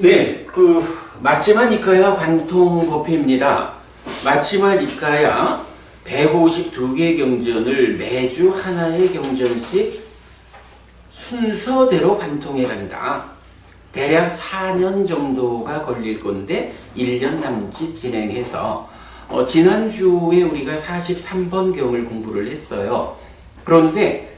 네, 맞지만 이과야 관통법회입니다. 맞지만 이과야 152개 경전을 매주 하나의 경전씩 순서대로 관통해 간다. 대략 4년 정도가 걸릴 건데 1년 남짓 진행해서 지난주에 우리가 43번 경을 공부를 했어요. 그런데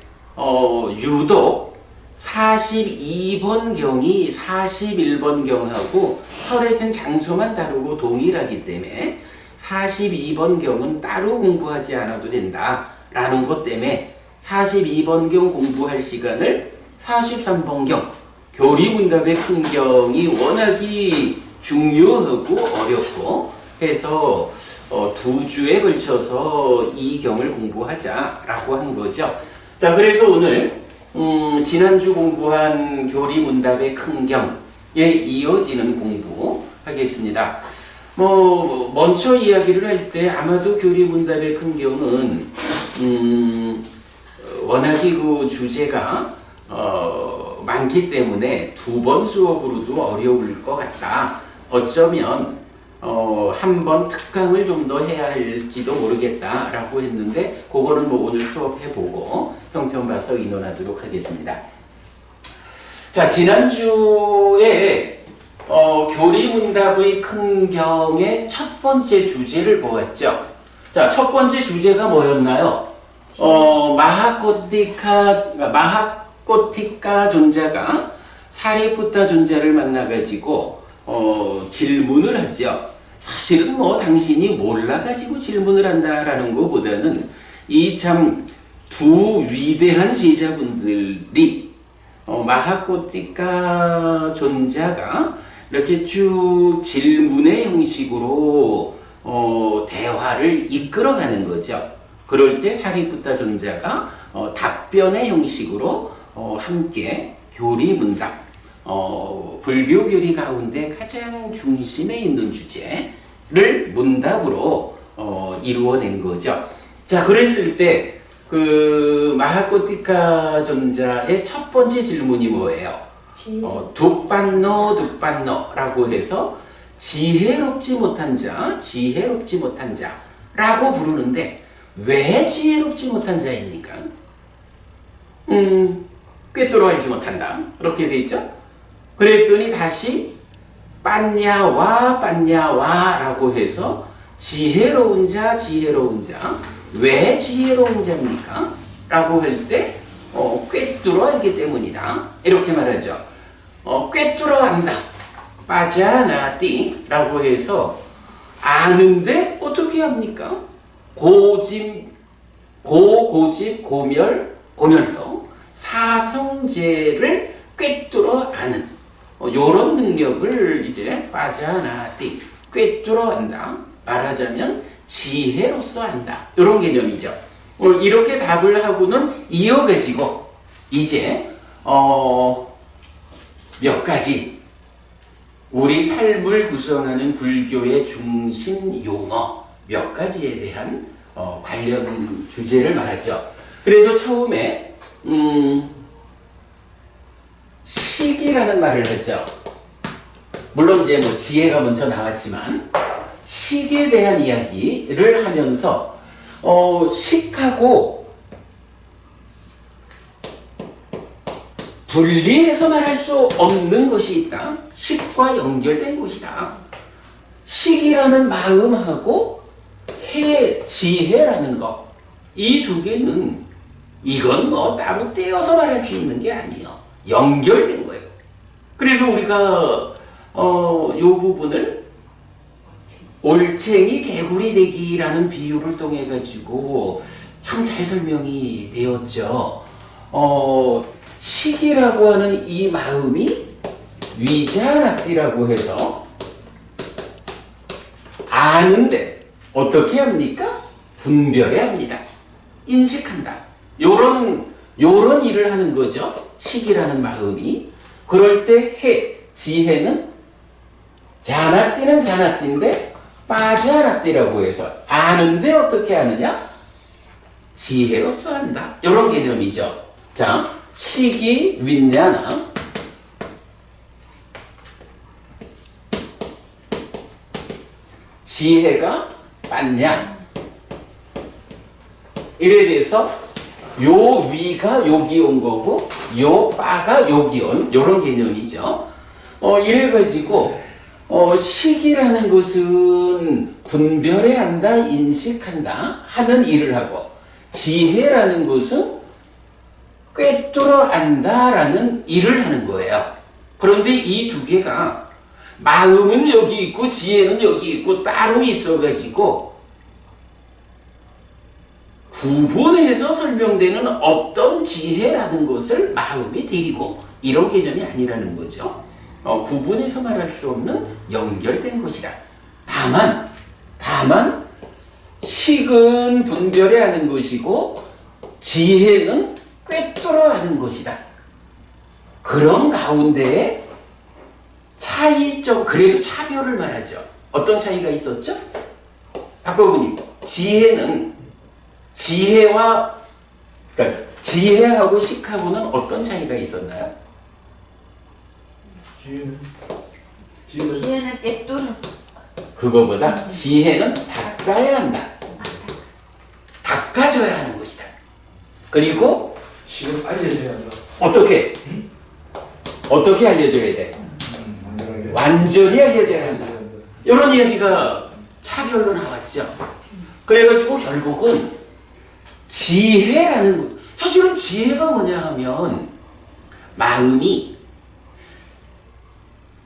유독 42번 경이 41번 경하고 설해진 장소만 다르고 동일하기 때문에 42번 경은 따로 공부하지 않아도 된다 라는 것 때문에 42번 경 공부할 시간을 43번 경 교리문답의 큰 경이 워낙이 중요하고 어렵고 해서 2주에 걸쳐서 이 경을 공부하자라고 한 거죠. 자, 그래서 오늘 지난주 공부한 교리문답의 큰 경에 이어지는 공부 하겠습니다. 먼저 이야기를 할 때 아마도 교리문답의 큰 경은 워낙이 그 주제가 많기 때문에 2번 수업으로도 어려울 것 같다. 어쩌면 한 번 특강을 좀 더 해야 할지도 모르겠다라고 했는데 그거는 오늘 수업해보고 형편 봐서 의논하도록 하겠습니다. 자, 지난주에 교리문답의 큰 경의 첫 번째 주제를 보았죠. 자, 첫 번째 주제가 뭐였나요? 마하코티카 존자가 사리푸타 존자를 만나가지고 질문을 하죠. 사실은 당신이 몰라가지고 질문을 한다라는 것보다는 이 참 두 위대한 제자분들이 마하코티카 존자가 이렇게 쭉 질문의 형식으로 대화를 이끌어가는 거죠. 그럴 때 사리푸타 존자가 답변의 형식으로 함께 교리문답 불교 교리 가운데 가장 중심에 있는 주제를 문답으로 이루어낸 거죠. 자, 그랬을 때 마하코티카 존자의 첫 번째 질문이 뭐예요? 두판노라고 해서 지혜롭지 못한 자라고 부르는데 왜 지혜롭지 못한 자입니까? 꿰뚫어 알지 못한다. 이렇게 돼 있죠? 그랬더니 다시 빤냐와라고 해서 지혜로운 자. 왜 지혜로운 자입니까? 라고 할 때 꿰뚫어 알기 때문이다. 이렇게 말하죠. 꿰뚫어 안다. 빠자나띠라고 해서 아는데 어떻게 합니까? 고멸도 사성제를 꿰뚫어 아는 요런 능력을 이제 빠자나띠 꿰뚫어 안다. 말하자면 지혜로서 안다. 요런 개념이죠. 이렇게 답을 하고는 이어가지고 이제 몇 가지 우리 삶을 구성하는 불교의 중심 용어 몇 가지에 대한 관련 주제를 말하죠. 그래서 처음에 식이라는 말을 하죠. 물론 이제 지혜가 먼저 나왔지만 식에 대한 이야기를 하면서 식하고 분리해서 말할 수 없는 것이 있다. 식과 연결된 것이다. 식이라는 마음하고 지혜라는 것, 이 두 개는 이건 따로 떼어서 말할 수 있는 게 아니에요. 연결된 거예요. 그래서 우리가 요 부분을 올챙이 개구리 되기라는 비유를 통해 가지고 참 잘 설명이 되었죠. 식이라고 하는 이 마음이 위자나띠라고 해서 아는데 어떻게 합니까? 분별해야 합니다. 인식한다. 요런 일을 하는 거죠. 식이라는 마음이. 그럴 때 지혜는 자나띠는 자나띠인데 빠자나띠라고 해서 아는데 어떻게 아느냐? 지혜로서 한다. 이런 개념이죠. 자, 식이 윈냐나 지혜가 맞냐? 이래 돼서 요 위가 여기 온 거고 요 바가 여기 온 요런 개념이죠. 이래 가지고 식이라는 것은 분별해야 한다, 인식한다 하는 일을 하고 지혜라는 것은 꿰뚫어 안다라는 일을 하는 거예요. 그런데 이 두 개가 마음은 여기 있고 지혜는 여기 있고 따로 있어가지고 구분해서 설명되는 어떤 지혜라는 것을 마음이 데리고 이런 개념이 아니라는 거죠. 구분해서 말할 수 없는 연결된 것이다. 다만 식은 분별해야 하는 것이고 지혜는 꿰뚫어 하는 것이다. 그런 가운데에 차이점, 그래도 차별을 말하죠. 어떤 차이가 있었죠? 박보부님, 그러니까 지혜하고 식하고는 어떤 차이가 있었나요? 지혜는 꿰뚫어. 그거보다 지혜는 닦아야 한다. 닦아줘야 하는 것이다. 그리고 식은 알려줘야 한다. 어떻게 알려줘야 돼? 완전히 알려줘야 한다. 이런 이야기가 차별로 나왔죠. 그래가지고 결국은 지혜라는, 사실은 지혜가 뭐냐 하면 마음이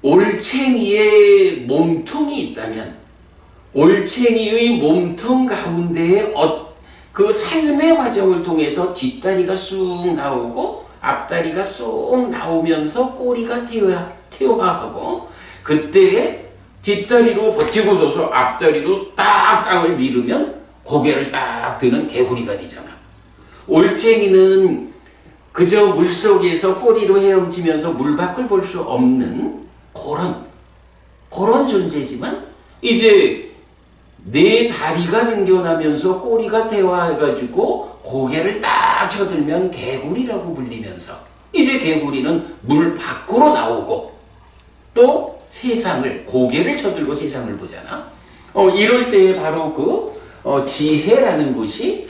올챙이의 몸통이 있다면 올챙이의 몸통 가운데에 그 삶의 과정을 통해서 뒷다리가 쑥 나오고 앞다리가 쏙 나오면서 꼬리가 퇴화하고 그때에 뒷다리로 버티고 서서 앞다리로 딱 땅을 밀으면 고개를 딱 드는 개구리가 되잖아. 올챙이는 그저 물속에서 꼬리로 헤엄치면서 물 밖을 볼 수 없는 그런 존재지만 이제 네 다리가 생겨나면서 꼬리가 퇴화해가지고 고개를 딱 쳐들면 개구리라고 불리면서 이제 개구리는 물 밖으로 나오고 또 세상을 고개를 쳐들고 세상을 보잖아. 이럴 때에 바로 지혜라는 것이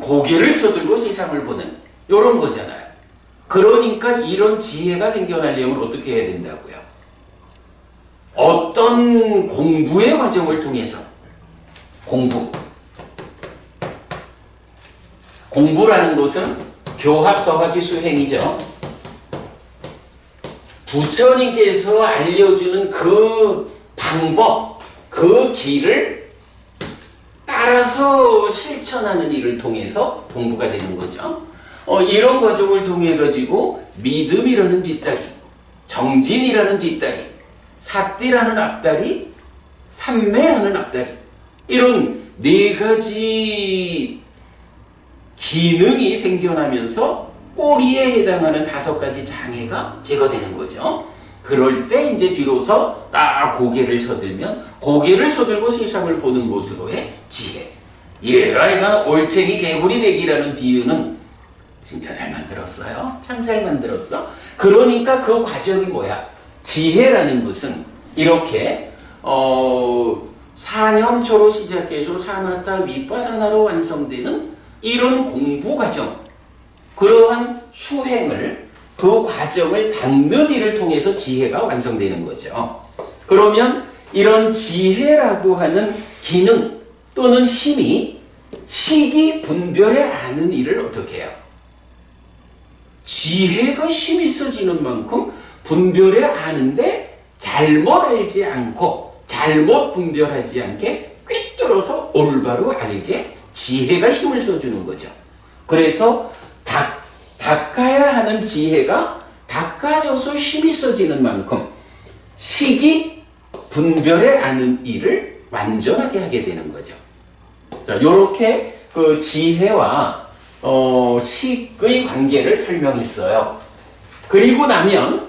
고개를 쳐들고 세상을 보는 이런 거잖아요. 그러니까 이런 지혜가 생겨나려면 어떻게 해야 된다고요? 어떤 공부의 과정을 통해서 공부라는 것은 교합 더하기 수행이죠. 부처님께서 알려주는 그 방법, 그 길을 따라서 실천하는 일을 통해서 공부가 되는 거죠. 이런 과정을 통해 가지고 믿음이라는 뒷다리, 정진이라는 뒷다리, 사띠라는 앞다리, 삼매라는 앞다리, 이런 네 가지 기능이 생겨나면서 꼬리에 해당하는 5가지 장애가 제거되는 거죠. 그럴 때 이제 비로소 딱 고개를 쳐들고 세상을 보는 것으로의 지혜. 이래서 아이가 올챙이 개구리 되기라는 비유는 진짜 잘 만들었어요. 참 잘 만들었어. 그러니까 그 과정이 뭐야? 지혜라는 것은 이렇게 사념초로 시작해서 사마타 위파사나로 완성되는 이런 공부 과정, 그러한 수행을, 그 과정을 닦는 일을 통해서 지혜가 완성되는 거죠. 그러면 이런 지혜라고 하는 기능 또는 힘이 식이 분별해 아는 일을 어떻게 해요? 지혜가 힘이 있어지는 만큼 분별해 아는데 잘못 알지 않고 잘못 분별하지 않게 꿰뚫어서 올바로 알게 지혜가 힘을 써주는 거죠. 그래서 닦아야 하는 지혜가 닦아져서 힘이 써지는 만큼 식이 분별해 아는 일을 완전하게 하게 되는 거죠. 자, 요렇게 그 지혜와 식의 관계를 설명했어요. 그리고 나면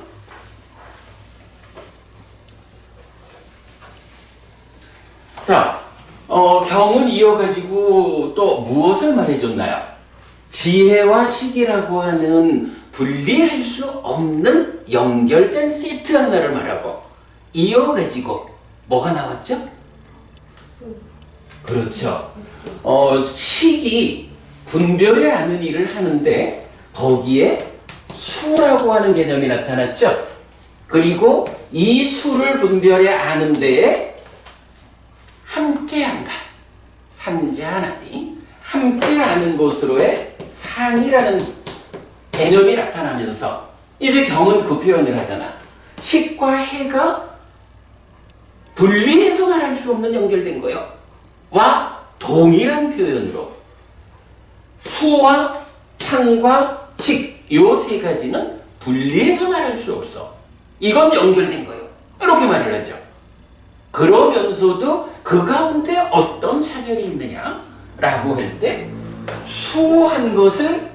자, 경은 이어가지고 또 무엇을 말해줬나요? 지혜와 식이라고 하는 분리할 수 없는 연결된 세트 하나를 말하고 이어가지고 뭐가 나왔죠? 그렇죠. 식이 분별해 아는 일을 하는데 거기에 수라고 하는 개념이 나타났죠. 그리고 이 수를 분별해 아는 데에 함께한다. 산자하나니 함께 아는 것으로의 상이라는 개념이 나타나면서 이제 경은 그 표현을 하잖아. 식과 해가 분리해서 말할 수 없는 연결된 거요. 와 동일한 표현으로 수와 상과 식 요 세 가지는 분리해서 말할 수 없어. 이건 연결된 거예요. 이렇게 말을 하죠. 그러면서도 그 가운데 어떤 차별이 있느냐라고 할 때 수한 것을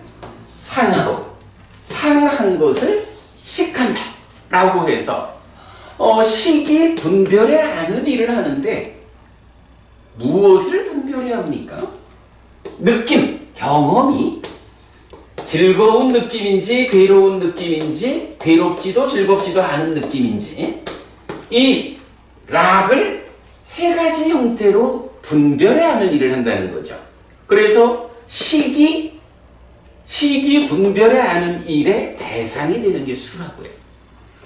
상하고 상한 것을 식한다 라고 해서 식이 분별해 아는 일을 하는데 무엇을 분별해야 합니까? 느낌, 경험이 즐거운 느낌인지 괴로운 느낌인지 괴롭지도 즐겁지도 않은 느낌인지 이 락을 세 가지 형태로 분별해 하는 일을 한다는 거죠. 그래서 식이 분별해 하는 일의 대상이 되는 게 수라고요.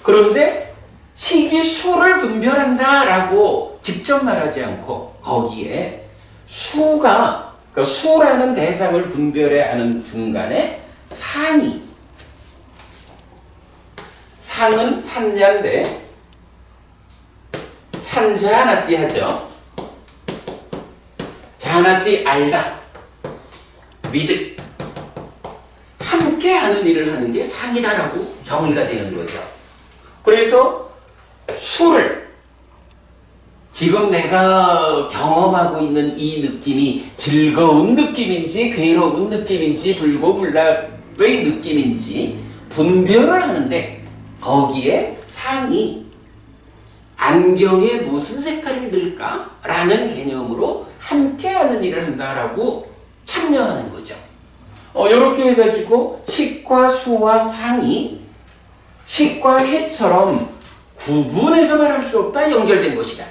그런데 식이 수를 분별한다 라고 직접 말하지 않고 거기에 수가 그러니까 수라는 대상을 분별해 하는 중간에 상이 상은 산자인데 산자하나띠 하죠. 자하나띠 알다 믿을 함께 하는 일을 하는 게 상이다라고 정의가 되는 거죠. 그래서 수를 지금 내가 경험하고 있는 이 느낌이 즐거운 느낌인지 괴로운 느낌인지 불고불락의 느낌인지 분별을 하는데 거기에 상이 안경에 무슨 색깔을 넣을까? 라는 개념으로 함께하는 일을 한다라고 참여하는 거죠. 이렇게 해가지고 식과 수와 상이 식과 해처럼 구분해서 말할 수 없다 연결된 것이다.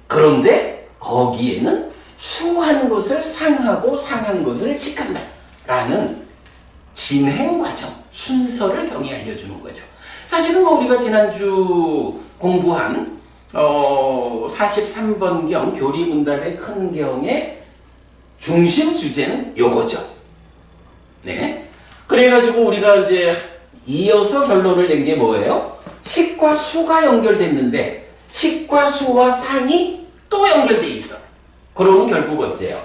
그런데 거기에는 수한 것을 상하고 상한 것을 식한다 라는 진행 과정, 순서를 경이 알려주는 거죠. 사실은 우리가 지난주 공부한 43번경 교리문답의 큰 경의 중심 주제는 요거죠. 네. 그래가지고 우리가 이제 이어서 결론을 낸 게 뭐예요? 식과 수가 연결됐는데 식과 수와 상이 또 연결돼 있어. 그러면 결국 어때요?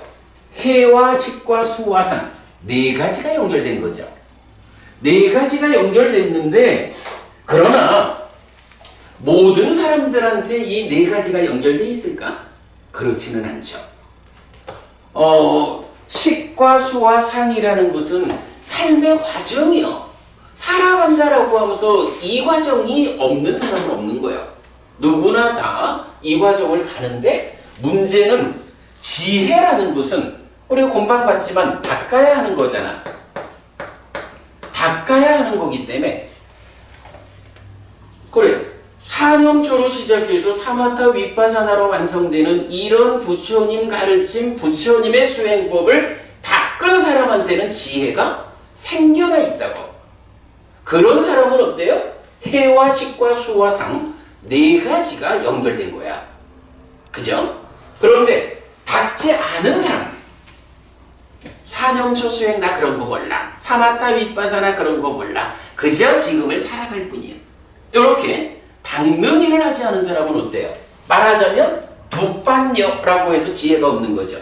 해와 식과 수와 상 네 가지가 연결된 거죠. 네 가지가 연결됐는데 그러나 모든 사람들한테 이 네 가지가 연결돼 있을까? 그렇지는 않죠. 식과 수와 상이라는 것은 삶의 과정이요. 살아간다라고 하면서 이 과정이 없는 사람은 없는 거예요. 누구나 다 이 과정을 가는데 문제는 지혜라는 것은 우리가 건방받지만 닦아야 하는 거잖아. 닦아야 하는 거기 때문에 그래 사념초로 시작해서 사마타 윗바사나로 완성되는 이런 부처님 가르침 부처님의 수행법을 닦은 사람한테는 지혜가 생겨나 있다고. 그런 사람은 어때요? 해와 식과 수와 상 네 가지가 연결된 거야. 그죠? 그런데 닦지 않은 사람 사념초 수행 나 그런 거 몰라. 사마타 윗바사나 그런 거 몰라. 그저 지금을 살아갈 뿐이야. 이렇게 닦는 일을 하지 않은 사람은 어때요? 말하자면 두반녀라고 해서 지혜가 없는 거죠.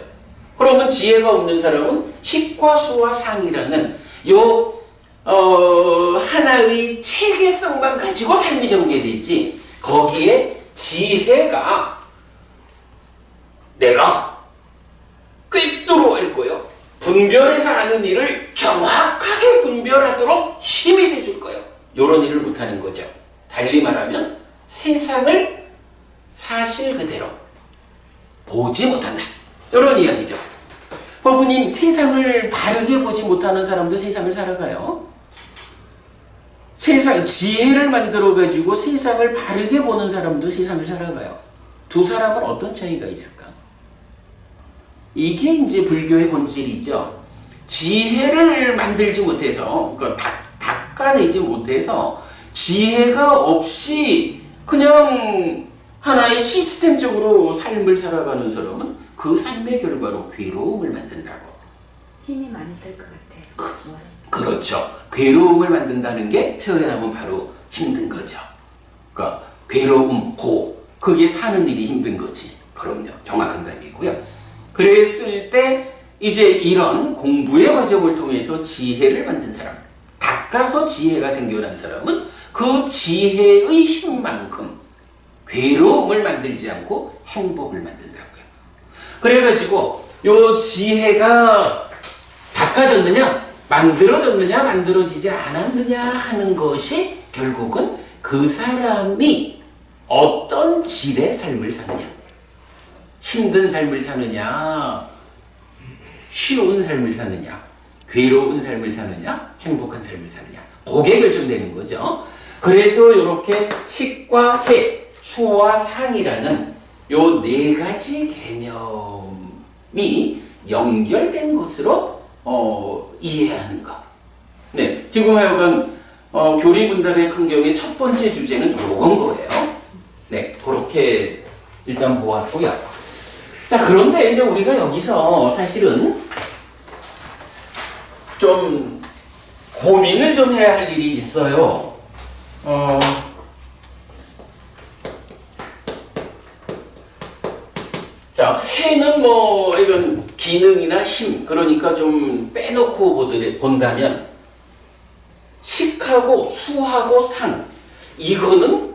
그러면 지혜가 없는 사람은 식과 수와 상이라는 하나의 체계성만 가지고 삶이 전개되지 거기에 지혜가 내가 꿰뚫어 알 거요. 분별해서 하는 일을 정확하게 분별하도록 힘이 돼줄 거예요. 이런 일을 못하는 거죠. 달리 말하면 세상을 사실 그대로 보지 못한다. 이런 이야기죠. 부부님 세상을 바르게 보지 못하는 사람도 세상을 살아가요. 세상 지혜를 만들어가지고 세상을 바르게 보는 사람도 세상을 살아가요. 두 사람은 어떤 차이가 있을까? 이게 이제 불교의 본질이죠. 지혜를 만들지 못해서, 그러니까 닦아내지 못해서 지혜가 없이 그냥 하나의 시스템적으로 삶을 살아가는 사람은 그 삶의 결과로 괴로움을 만든다고. 힘이 많이 들 것 같아요. 그렇죠. 괴로움을 만든다는 게 표현하면 바로 힘든 거죠. 그러니까 괴로움, 그게 사는 일이 힘든 거지. 그럼요. 정확한 답이고요. 그랬을 때 이제 이런 공부의 과정을 통해서 지혜를 만든 사람, 닦아서 지혜가 생겨난 사람은 그 지혜의 힘만큼 괴로움을 만들지 않고 행복을 만든다고요. 그래가지고 요 지혜가 닦아졌느냐, 만들어졌느냐, 만들어지지 않았느냐 하는 것이 결국은 그 사람이 어떤 질의 삶을 사느냐, 힘든 삶을 사느냐, 쉬운 삶을 사느냐, 괴로운 삶을 사느냐, 행복한 삶을 사느냐, 그게 결정되는 거죠. 그래서 이렇게 식과 해, 수와 상이라는 요 네 가지 개념이 연결된 것으로 이해하는 것. 네, 지금 하여간 교리문답의 큰경의 첫 번째 주제는 요건 거예요. 네, 그렇게 일단 보았고요. 자, 그런데 이제 우리가 여기서 사실은 좀 고민을 좀 해야 할 일이 있어요. 자, 해는 뭐 이건 기능이나 힘, 그러니까 좀 빼놓고 본다면 식하고 수하고 상, 이거는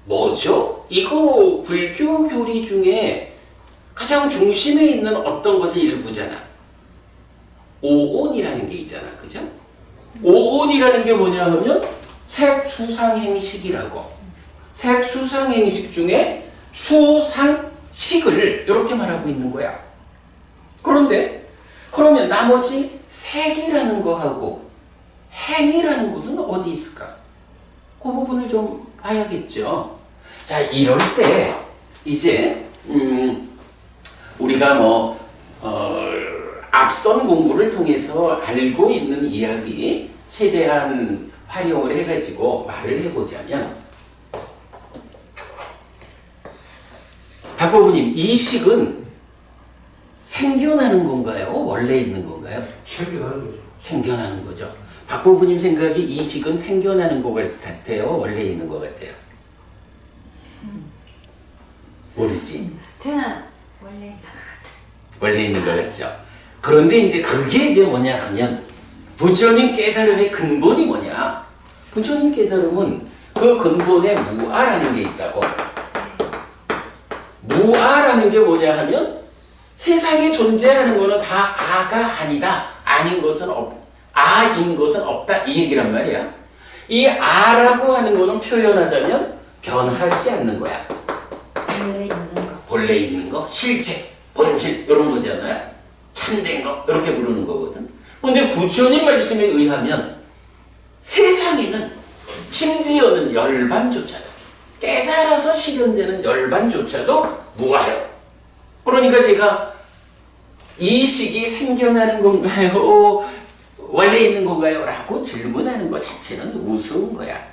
뭐죠? 이거 불교 교리 중에 가장 중심에 있는 어떤 것의 일부잖아. 오온이라는 게 있잖아. 그죠? 오온이라는 게 뭐냐 하면 색수상행식이라고. 색수상행식 중에 수상식을 이렇게 말하고 있는 거야. 그런데 그러면 나머지 색이라는 거하고 행이라는 것은 어디 있을까? 그 부분을 좀 봐야겠죠. 자, 이럴 때 이제 우리가 앞선 공부를 통해서 알고 있는 이야기 최대한 활용을 해가지고 말을 해보자면, 박보부님, 이 식은 생겨나는 건가요? 원래 있는 건가요? 생겨나는 거죠. 생겨나는 거죠. 박보부님 생각이 이 식은 생겨나는 것 같아요? 원래 있는 것 같아요? 모르지? 저는 원래 있는 것 같아요. 원래 있는 것 같죠. 그런데 이제 그게 이제 뭐냐 하면 부처님 깨달음의 근본이 뭐냐? 부처님 깨달음은 그 근본에 무아라는 게 있다고. 무아라는 게 뭐냐 하면 세상에 존재하는 거는 다 아가 아니다. 아인 것은 아인 것은 없다. 이 얘기란 말이야. 이 아라고 하는 거는 표현하자면 변하지 않는 거야. 원래 있는 거. 본래 있는 거, 실체, 본질 이런 거잖아요. 참된 거 이렇게 부르는 거거든. 근데 부처님 말씀에 의하면 세상에는 심지어는 열반조차도, 깨달아서 실현되는 열반조차도 무아해요. 그러니까 제가 이 식이 생겨나는 건가요? 원래 있는 건가요? 라고 질문하는 것 자체는 우스운 거야.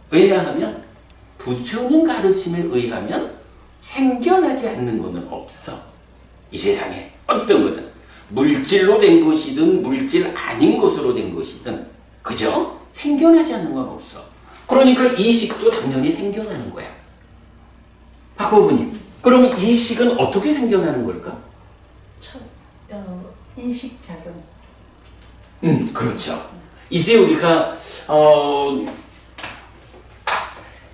왜냐하면 부처님 가르침에 의하면 생겨나지 않는 것은 없어. 이 세상에 어떤 거든 물질로 된 것이든 물질 아닌 것으로 된 것이든, 그죠? 생겨나지 않는 건 없어. 그러니까 이 식도 당연히 생겨나는 거야. 박보부님, 그럼 이 식은 어떻게 생겨나는 걸까? 인식작용. 그렇죠. 이제 우리가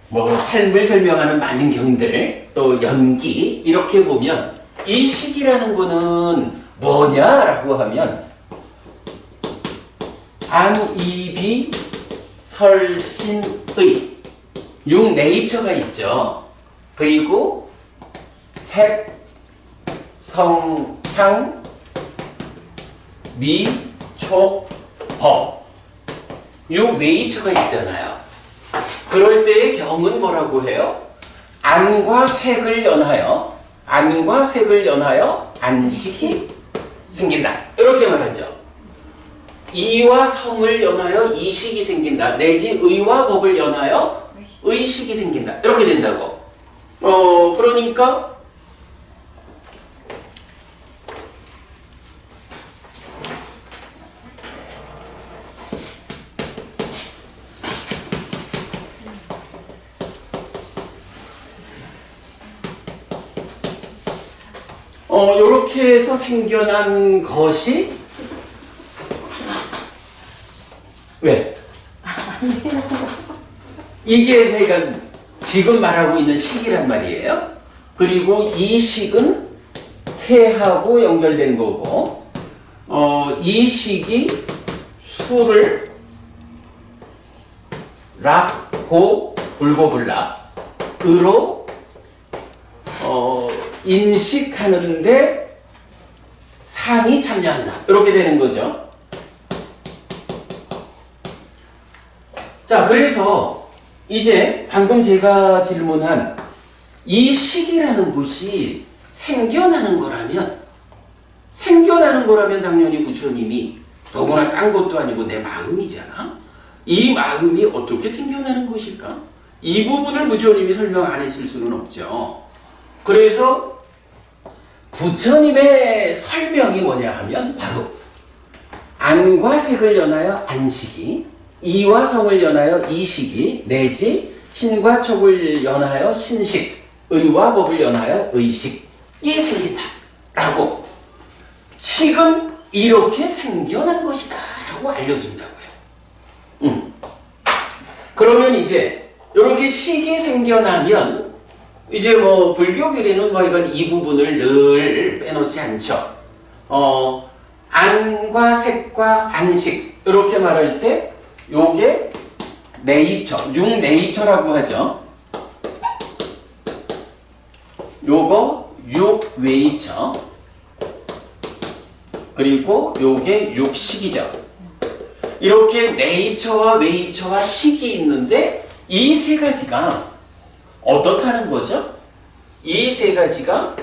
뭐 삶을 설명하는 많은 경들, 또 연기 이렇게 보면 이 식이라는 거는 뭐냐라고 하면 안이비 설신의 육내입처가 있죠. 그리고 색, 성, 향, 미, 촉, 법, 육내입처가 있잖아요. 그럴 때의 경은 뭐라고 해요? 안과 색을 연하여, 안과 색을 연하여 안식이 생긴다. 이렇게 말하죠. 이와 성을 연하여 이식이 생긴다. 내지 의와 법을 연하여 의식이 생긴다. 이렇게 된다고. 그러니까 요렇게 해서 생겨난 것이 왜? 이게 내가 지금 말하고 있는 식이란 말이에요. 그리고 이 식은 해하고 연결된 거고, 이 식이 수를 락, 고, 불고불락으로 인식하는데 상이 참여한다. 이렇게 되는 거죠. 자, 그래서 이제 방금 제가 질문한 이 식이라는 것이 생겨나는 거라면 당연히 부처님이 더구나 딴 것도 아니고 내 마음이잖아. 이 마음이 어떻게 생겨나는 것일까? 이 부분을 부처님이 설명 안 했을 수는 없죠. 그래서 부처님의 설명이 뭐냐 하면 바로 안과 색을 연하여 안식이, 이와 성을 연하여 이식이, 내지 신과 촉을 연하여 신식, 의와 법을 연하여 의식이 생긴다 라고, 식은 이렇게 생겨난 것이다 라고 알려준다고요. 그러면 이제 이렇게 식이 생겨나면 이제 뭐 불교 교리는 뭐 이건 이 부분을 늘 빼놓지 않죠. 안과 색과 안식 이렇게 말할 때 요게 내입처, 육내입처라고 하죠. 요거 육외입처, 그리고 요게 육식이죠. 이렇게 내입처와 외입처와 식이 있는데 이 세 가지가 어떻다는 거죠? 이 세 가지가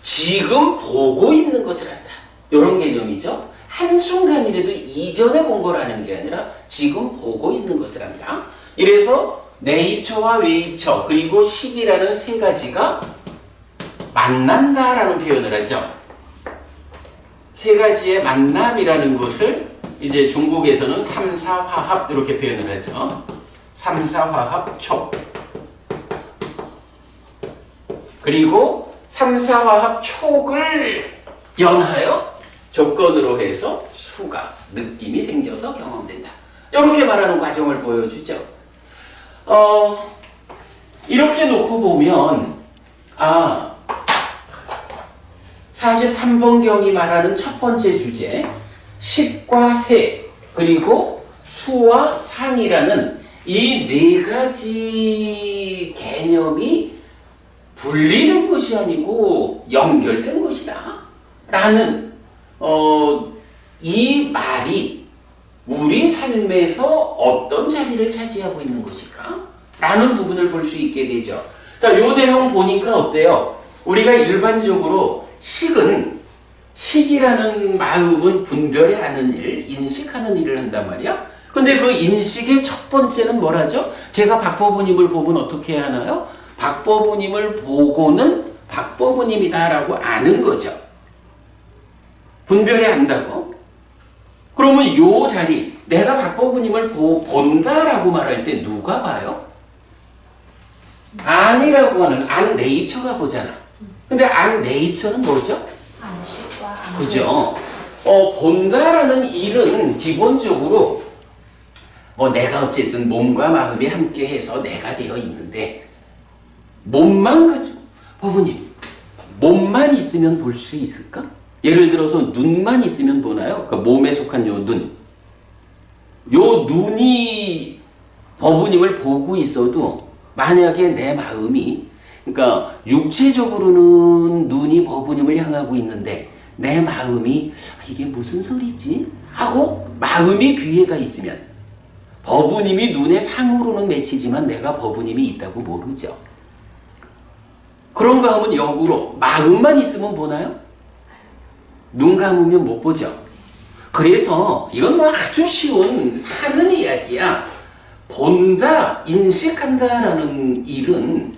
지금 보고 있는 것을 한다. 이런 개념이죠. 한순간이라도 이전에 본 거라는 게 아니라 지금 보고 있는 것을 한다. 이래서 내입처와 외입처 그리고 식이라는 세 가지가 만난다라는 표현을 하죠. 세 가지의 만남이라는 것을 이제 중국에서는 삼사화합 이렇게 표현을 하죠. 삼사화합 촉. 그리고 삼사화합 촉을 연하여 조건으로 해서 수가, 느낌이 생겨서 경험된다. 이렇게 말하는 과정을 보여주죠. 이렇게 놓고 보면 사실 3번경이 말하는 첫 번째 주제 식과 해 그리고 수와 상이라는 이 네 가지 개념이 분리된 것이 아니고 연결된 것이다 라는 이 말이 우리 삶에서 어떤 자리를 차지하고 있는 것일까? 라는 부분을 볼 수 있게 되죠. 자, 요 내용 보니까 어때요? 우리가 일반적으로 식이라는 마음은 분별하는 일, 인식하는 일을 한단 말이야. 근데 그 인식의 첫 번째는 뭐라죠? 제가 박법부님을 보고는 어떻게 해야 하나요? 박법부님을 보고는 박법부님이다라고 아는 거죠. 분별해야 한다고. 그러면 요 자리, 내가 박법부님을 본다라고 말할 때 누가 봐요? 안이라고 하는 안 내입처가 보잖아. 근데 안 내입처는 뭐죠? 안식과 안식. 그죠? 본다라는 일은 기본적으로 내가 어쨌든 몸과 마음이 함께해서 내가 되어 있는데 몸만 가지고 법부님 몸만 있으면 볼 수 있을까? 예를 들어서 눈만 있으면 보나요? 그 몸에 속한 요 눈. 요 눈이 법부님을 보고 있어도 만약에 내 마음이 그러니까 육체적으로는 눈이 법부님을 향하고 있는데 내 마음이 이게 무슨 소리지? 하고 마음이 귀에가 있으면 법부님이 눈에 상으로는 맺히지만 내가 법부님이 있다고 모르죠. 그런가 하면 역으로 마음만 있으면 보나요? 눈 감으면 못 보죠. 그래서 이건 뭐 아주 쉬운 사는 이야기야. 본다, 인식한다라는 일은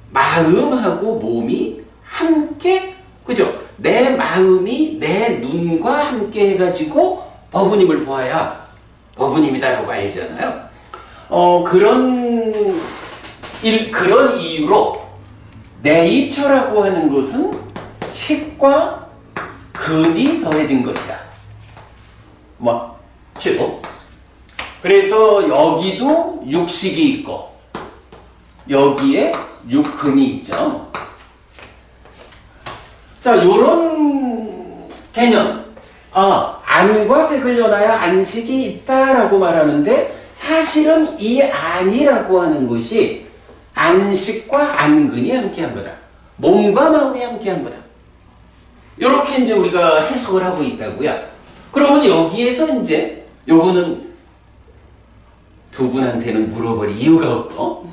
마음하고 몸이 함께, 그죠? 내 마음이 내 눈과 함께 해가지고 법부님을 보아야 법부님이다라고 알잖아요. 그런 이유로 내입처라고 하는 것은 식과 근이 더해진 것이다. 맞죠? 그래서 여기도 육식이 있고 여기에 육근이 있죠. 자, 요런 개념. 안과 색을 연하여 안식이 있다라고 말하는데 사실은 이 안이라고 하는 것이 안식과 안근이 함께한 거다. 몸과 마음이 함께한 거다. 이렇게 이제 우리가 해석을 하고 있다고요. 그러면 여기에서 이제 요거는 두 분한테는 물어볼 이유가 없고,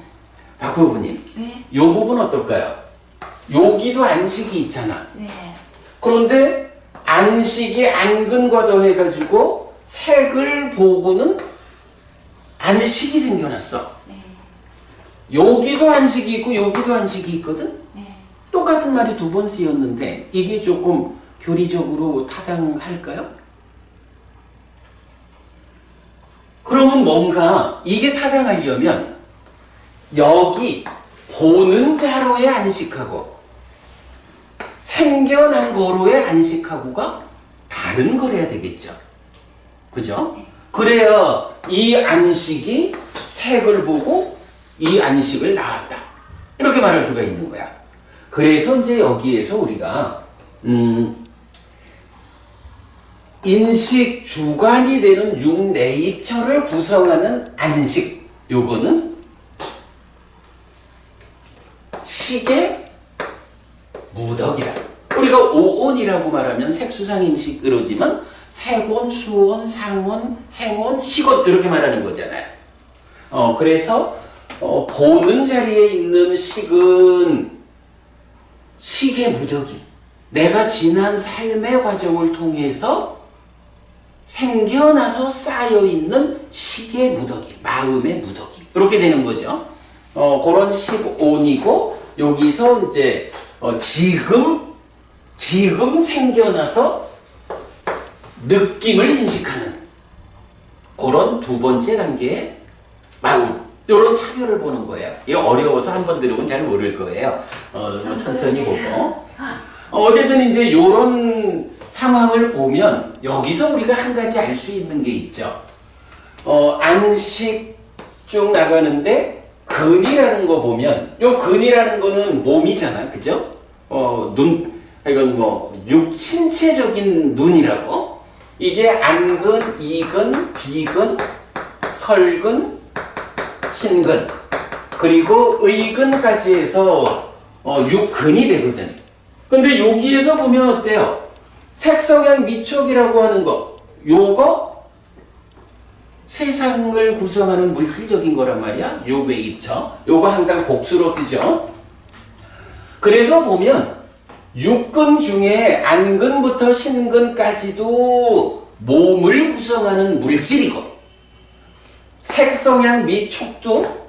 박후부님, 네. 요 부분 어떨까요? 여기도 안식이 있잖아. 네. 그런데 안식이 안근과 더해가지고 색을 보고는 안식이 생겨났어. 네. 여기도 안식이 있고 여기도 안식이 있거든. 네. 똑같은 말이 두 번 쓰였는데 이게 조금 교리적으로 타당할까요? 그러면 뭔가 이게 타당하려면 여기 보는 자로의 안식하고 생겨난 거로의 안식하고가 다른 거래야 되겠죠. 그죠? 그래야 이 안식이 색을 보고 이 안식을 낳았다. 이렇게 말할 수가 있는 거야. 그래서 이제 여기에서 우리가 인식 주관이 되는 육내입처를 구성하는 안식, 요거는 식의 무덕이다. 우리가 오온이라고 말하면 색수상행식 이러지만 색온, 수온, 상온, 행온, 식온 이렇게 말하는 거잖아요. 그래서 보는 자리에 있는 식은 식의 무덕이 내가 지난 삶의 과정을 통해서 생겨나서 쌓여있는 식의 무덕이, 마음의 무덕이 이렇게 되는 거죠. 그런 식온이고 여기서 이제 지금 생겨나서 느낌을 인식하는 그런 두 번째 단계의 마음, 이런 차별을 보는 거예요. 이거 어려워서 한 번 들으면 잘 모를 거예요. 천천히 보고. 어쨌든 이제 이런 상황을 보면 여기서 우리가 한 가지 알 수 있는 게 있죠. 안식 쭉 나가는데 근이라는 거 보면 요 근이라는 거는 몸이잖아, 그죠? 이건 뭐 신체적인 눈이라고. 이게 안근, 이근, 비근, 설근, 신근 그리고 의근까지 해서 육근이 되거든. 근데 여기에서 보면 어때요? 색성향 미촉이라고 하는 거, 요거 세상을 구성하는 물질적인 거란 말이야. 육외입처. 요거 항상 복수로 쓰죠. 그래서 보면 육근 중에 안근부터 신근까지도 몸을 구성하는 물질이고 색성향 미촉도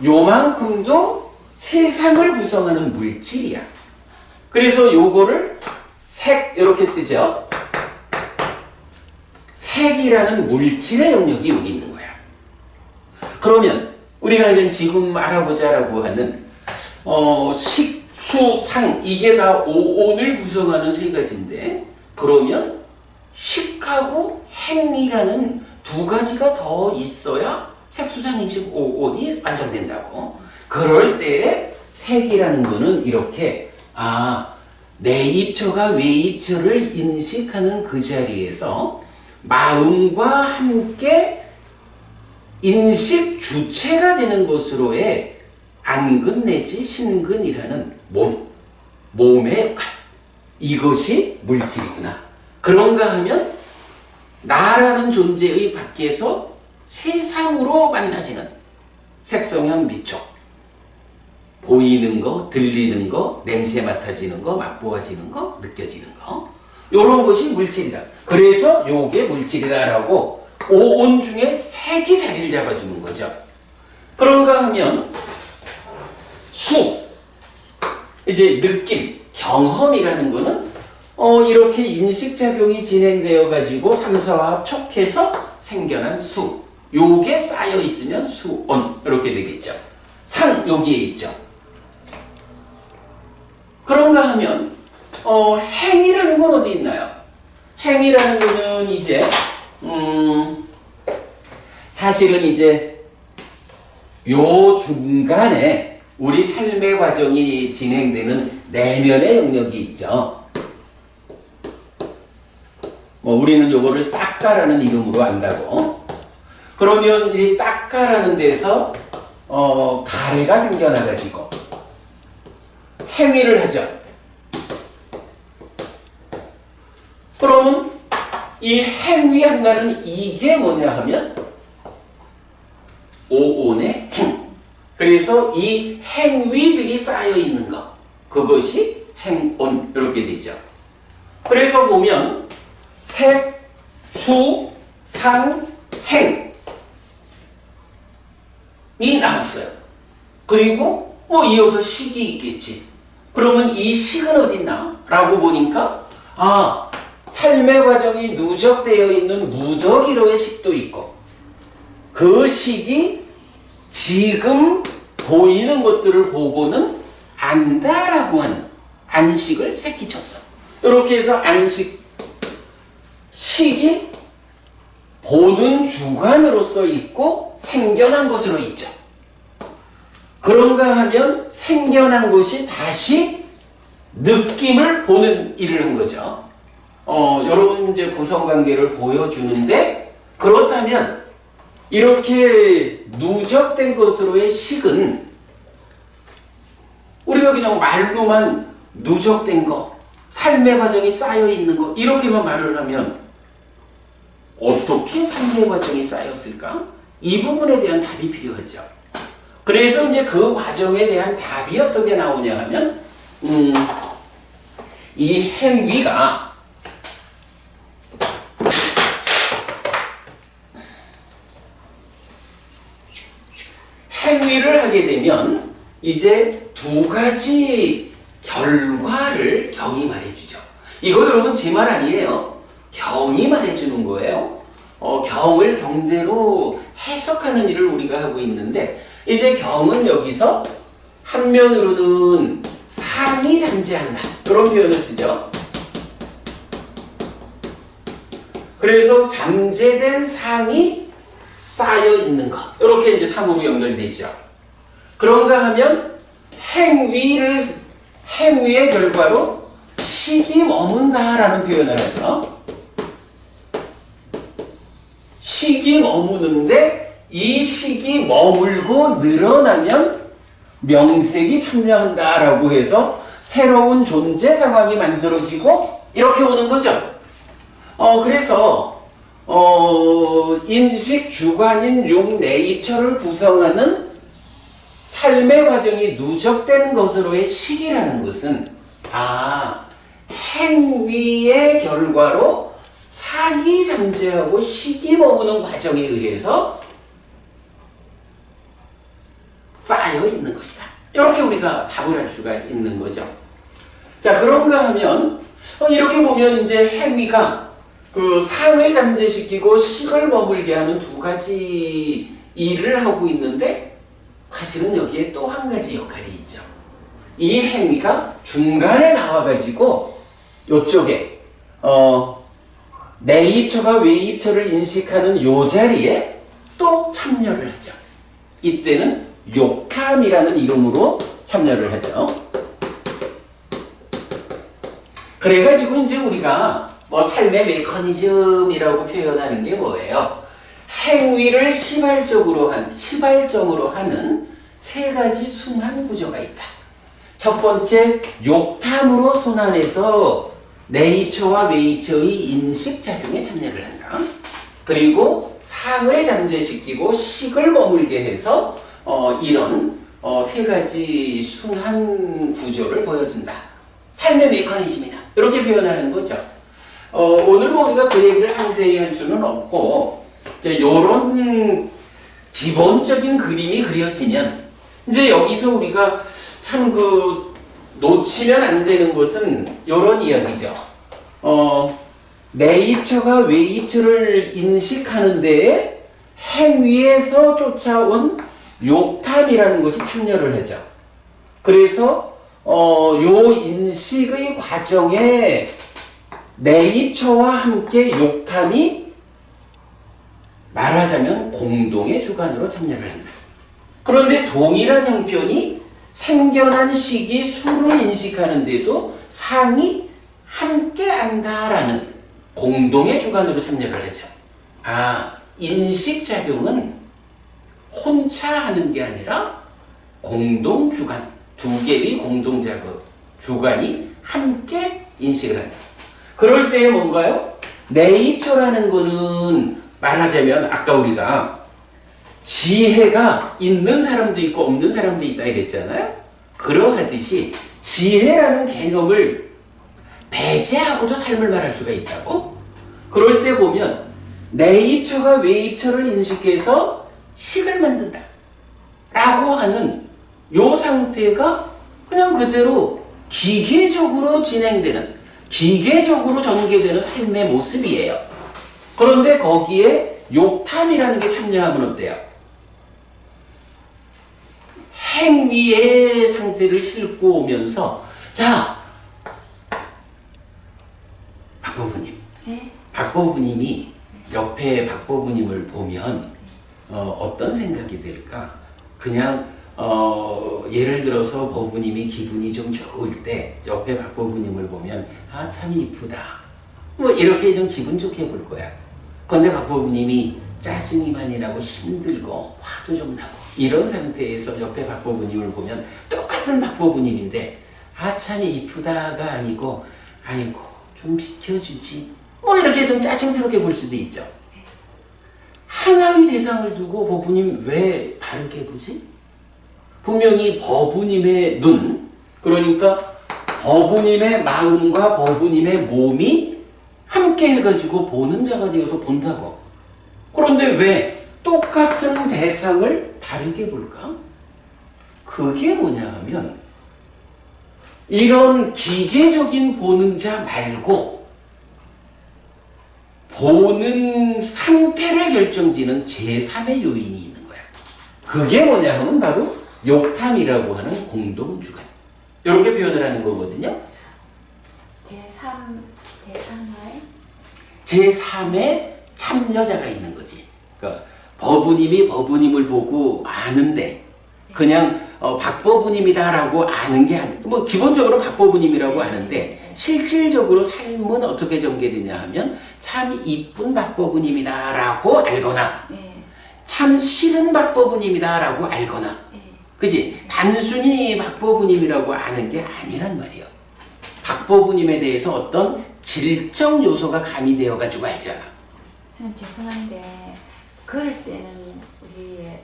요만큼도 세상을 구성하는 물질이야. 그래서 요거를 색 이렇게 쓰죠. 색이라는 물질의 영역이 여기 있는 거야. 그러면 우리가 이제 지금 알아보자라고 하는 식, 수, 상 이게 다 오온을 구성하는 세 가지인데 그러면 식하고 행이라는 두 가지가 더 있어야 색수상행식 오온이 완성된다고. 그럴 때 색이라는 거는 이렇게 내입처가 외입처를 인식하는 그 자리에서 마음과 함께 인식 주체가 되는 것으로의 안근 내지 신근이라는 몸의 역할, 이것이 물질이구나. 그런가 하면 나라는 존재의 밖에서 세상으로 만나지는 색성향 미촉, 보이는 거, 들리는 거, 냄새 맡아지는 거, 맛보아지는 거, 느껴지는 거. 요런 것이 물질이다. 그래서 요게 물질이다라고 오온 중에 색이 자리를 잡아주는 거죠. 그런가 하면 수, 이제 느낌, 경험이라는 거는 이렇게 인식작용이 진행되어 가지고 삼사화합 촉해서 생겨난 수. 요게 쌓여 있으면 수온 이렇게 되겠죠. 상 여기에 있죠. 그런가 하면 행이라는 건 어디 있나요? 행이라는 거는 이제 사실은 이제 요 중간에 우리 삶의 과정이 진행되는 내면의 영역이 있죠. 우리는 요거를 딱가라는 이름으로 안다고. 그러면 이 딱가라는 데서 가래가 생겨나가지고 행위를 하죠. 그러면 이 행위한다는 이게 뭐냐 하면 오온의 행. 그래서 이 행위들이 쌓여 있는 것, 그것이 행온 이렇게 되죠. 그래서 보면 색, 수, 상, 행 이 나왔어요. 그리고 이어서 식이 있겠지. 그러면 이 식은 어딨나? 라고 보니까 삶의 과정이 누적되어 있는 무더기로의 식도 있고 그 식이 지금 보이는 것들을 보고는 안다라고 하는 안식을 새끼쳤어. 이렇게 해서 안식, 식이 보는 주관으로서 있고 생겨난 것으로 있죠. 그런가 하면 생겨난 것이 다시 느낌을 보는 일을 한 거죠. 여러분 이제 구성관계를 보여주는데 그렇다면 이렇게 누적된 것으로의 식은 우리가 그냥 말로만 누적된 거, 삶의 과정이 쌓여 있는 거 이렇게만 말을 하면 어떻게 삶의 과정이 쌓였을까? 이 부분에 대한 답이 필요하죠. 그래서 이제 그 과정에 대한 답이 어떻게 나오냐 하면 이 행위가 행위를 하게 되면 이제 두 가지 결과를 경이 말해주죠. 이거 여러분 제 말 아니에요. 경이 말해주는 거예요. 경을 경대로 해석하는 일을 우리가 하고 있는데 이제 경은 여기서 한면으로는 상이 잠재한다 그런 표현을 쓰죠. 그래서 잠재된 상이 쌓여 있는 것 이렇게 이제 상으로 연결되죠. 그런가 하면 행위의 결과로 식이 머문다라는 표현을 하죠. 식이 머무는데 이 식이 머물고 늘어나면 명색이 참여한다라고 해서 새로운 존재 상황이 만들어지고 이렇게 오는 거죠. 그래서 인식 주관인 용 내입처를 구성하는 삶의 과정이 누적되는 것으로의 식이라는 것은 행위의 결과로 상이 잠재하고 식이 머무는 과정에 의해서 쌓여 있는 것이다. 이렇게 우리가 답을 할 수가 있는 거죠. 자, 그런가 하면 이렇게 보면 이제 행위가 그 상을 잠재시키고 식을 머물게 하는 두 가지 일을 하고 있는데 사실은 여기에 또 한 가지 역할이 있죠. 이 행위가 중간에 나와가지고 이쪽에 내입처가 외입처를 인식하는 요 자리에 또 참여를 하죠. 이때는 욕탐이라는 이름으로 참여를 하죠. 그래가지고 이제 우리가 삶의 메커니즘이라고 표현하는 게 뭐예요? 행위를 시발적으로 하는 세 가지 순환 구조가 있다. 첫 번째, 욕탐으로 손안에서 내입처와 외입처의 인식작용에 참여를 한다. 그리고 상을 잠재시키고 식을 머물게 해서 이런 세 가지 순환 구조를 보여준다. 삶의 메커니즘이다. 이렇게 표현하는 거죠. 오늘 뭐 우리가 그 얘기를 상세히 할 수는 없고, 이제 요런 기본적인 그림이 그려지면, 이제 여기서 우리가 참 놓치면 안 되는 것은 요런 이야기죠. 내입처가 외입처를 인식하는 데에 행위에서 쫓아온 욕탐이라는 것이 참여를 하죠. 그래서 요 인식의 과정에 내입처와 함께 욕탐이 말하자면 공동의 주관으로 참여를 한다. 그런데 동일한 형편이 생겨난 시기 수를 인식하는데도 상이 함께 한다라는 공동의 주관으로 참여를 하죠. 인식작용은 혼자 하는 게 아니라 공동주관, 두 개의 공동작업, 주관이 함께 인식을 한다. 그럴 때 뭔가요? 내입처라는 거는 말하자면 아까 우리가 지혜가 있는 사람도 있고 없는 사람도 있다 이랬잖아요. 그러하듯이 지혜라는 개념을 배제하고도 삶을 말할 수가 있다고? 그럴 때 보면 내입처가 외입처를 인식해서 식을 만든다 라고 하는 요 상태가 그냥 그대로 기계적으로 진행되는, 기계적으로 전개되는 삶의 모습이에요. 그런데 거기에 욕탐이라는 게 참여하면 어때요? 행위의 상태를 싣고 오면서, 자, 박보부님. 네. 박보부님이 옆에 박보부님을 보면 어떤 생각이 들까? 그냥 예를 들어서 보부님이 기분이 좀 좋을 때 옆에 박보부님을 보면 참 이쁘다. 뭐 이렇게 좀 기분 좋게 볼 거야. 그런데 박보부님이 짜증이 많이 나고 힘들고 화도 좀 나고 이런 상태에서 옆에 박보부님을 보면 똑같은 박보부님인데 참 이쁘다가 아니고 아이고 좀 비켜주지 뭐 이렇게 좀 짜증스럽게 볼 수도 있죠. 하나의 대상을 두고 보부님 왜 다르게 보지? 분명히 버부님의 눈, 그러니까 버부님의 마음과 버부님의 몸이 함께 해가지고 보는 자가 되어서 본다고. 그런데 왜 똑같은 대상을 다르게 볼까? 그게 뭐냐 하면 이런 기계적인 보는 자 말고 보는 상태를 결정지는 제3의 요인이 있는 거야. 그게 뭐냐 하면 바로 욕탐이라고 하는 공동주관. 이렇게 표현을 하는 거거든요. 제3의 참여자가 있는 거지. 그러니까 버부님이 버부님을 보고 아는데 그냥 박버부님이다라고 아는 게 아니고 뭐 기본적으로 박버부님이라고 아는데 실질적으로 삶은 어떻게 전개되냐 하면 참 이쁜 박버부님이다라고 알거나 참 싫은 박버부님이다라고 알거나 그지? 단순히 박버부님이라고 아는 게 아니란 말이에요. 박버부님에 대해서 어떤 질적 요소가 가미되어 가지고 알잖아. 선생님 죄송한데 그럴 때는 우리의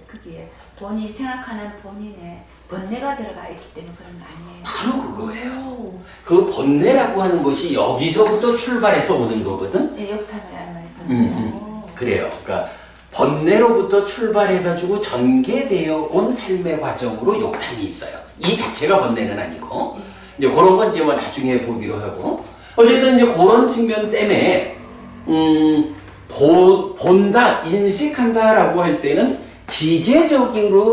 거기에 본인 생각하는 본인의 번뇌가 들어가 있기 때문에 그런 거 아니에요. 바로 그거예요. 그 번뇌라고 하는 것이 여기서부터 출발해서 오는 거거든. 네, 욕탐이라는 말이 번뇌. 그래요. 그러니까 번뇌로부터 출발해가지고 전개되어 온 삶의 과정으로 욕탐이 있어요. 이 자체가 번뇌는 아니고 이제 그런 건 이제 뭐 나중에 보기로 하고 어쨌든 이제 그런 측면 때문에 본다, 인식한다라고 할 때는 기계적으로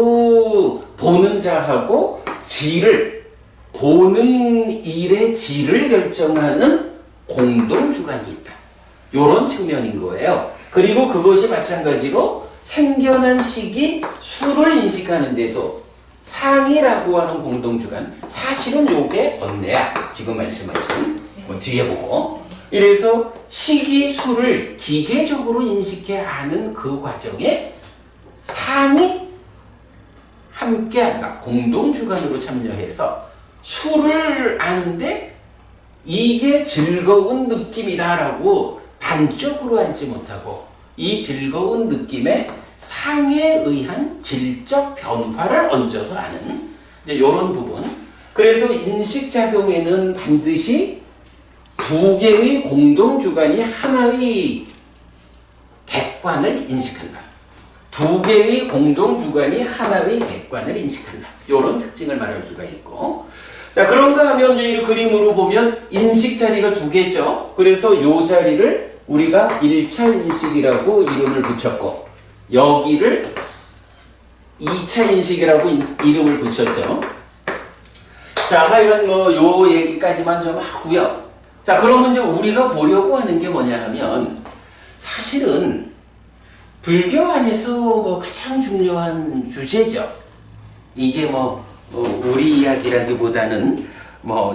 보는 자하고 질을 보는 일의 질을 결정하는 공동주관이 있다. 이런 측면인 거예요. 그리고 그것이 마찬가지로 생겨난 시기 수를 인식하는데도 상이라고 하는 공동주관, 사실은 요게 번뇌야. 지금 말씀하신 뒤에 보고. 이래서 시기 수를 기계적으로 인식해 아는 그 과정에 상이 함께한다. 공동주관으로 참여해서 수를 아는데 이게 즐거운 느낌이다라고 단적으로 알지 못하고 이 즐거운 느낌에 상에 의한 질적 변화를 얹어서 하는 이제 이런 부분. 그래서 인식작용에는 반드시 두 개의 공동주관이 하나의 객관을 인식한다. 두 개의 공동주관이 하나의 객관을 인식한다. 이런 특징을 말할 수가 있고, 자, 그런가 하면 이제 이 그림으로 보면 인식 자리가 두 개죠. 그래서 이 자리를 우리가 1차 인식이라고 이름을 붙였고, 여기를 2차 인식이라고 이름을 붙였죠. 자, 하여간 요 얘기까지만 좀 하고요. 자, 그러면 이제 우리가 보려고 하는 게 뭐냐 하면, 사실은 불교 안에서 가장 중요한 주제죠. 이게 우리 이야기라기보다는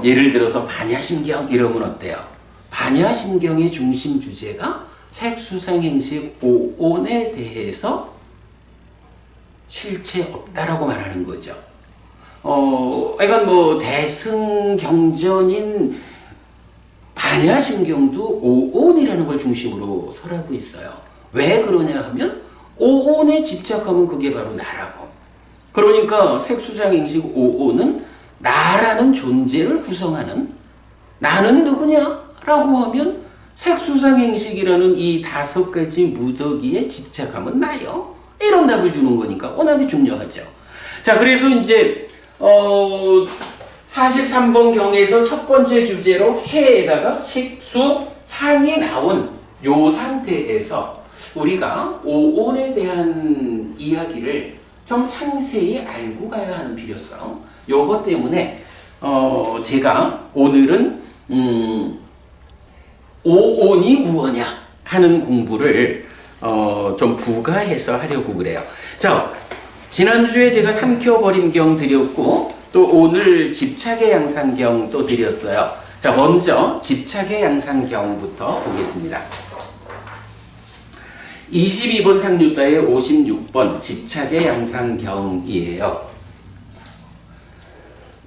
예를 들어서 반야심경 이러면 어때요? 반야심경의 중심 주제가 색수상행식 오온에 대해서 실체 없다라고 말하는 거죠. 이건 대승경전인 반야심경도 오온이라는 걸 중심으로 설하고 있어요. 왜 그러냐 하면 오온에 집착하면 그게 바로 나라고. 그러니까 색수상행식 오온은 나라는 존재를 구성하는, 나는 누구냐? 라고 하면 색수상행식이라는 이 5가지 무더기에 집착하면 나요. 이런 답을 주는 거니까 워낙에 중요하죠. 자, 그래서 이제 43번 경에서 첫 번째 주제로 해에다가 식수 상이 나온 요 상태에서 우리가 오온에 대한 이야기를 좀 상세히 알고 가야 하는 필요성, 요것 때문에 제가 오늘은 오온이 무엇냐 하는 공부를 좀 부가해서 하려고 그래요. 자, 지난주에 제가 삼켜버림경 드렸고 또 오늘 집착의 양상경 또 드렸어요. 자, 먼저 집착의 양상경부터 보겠습니다. 22번 상류따의 56번 집착의 양상경이에요.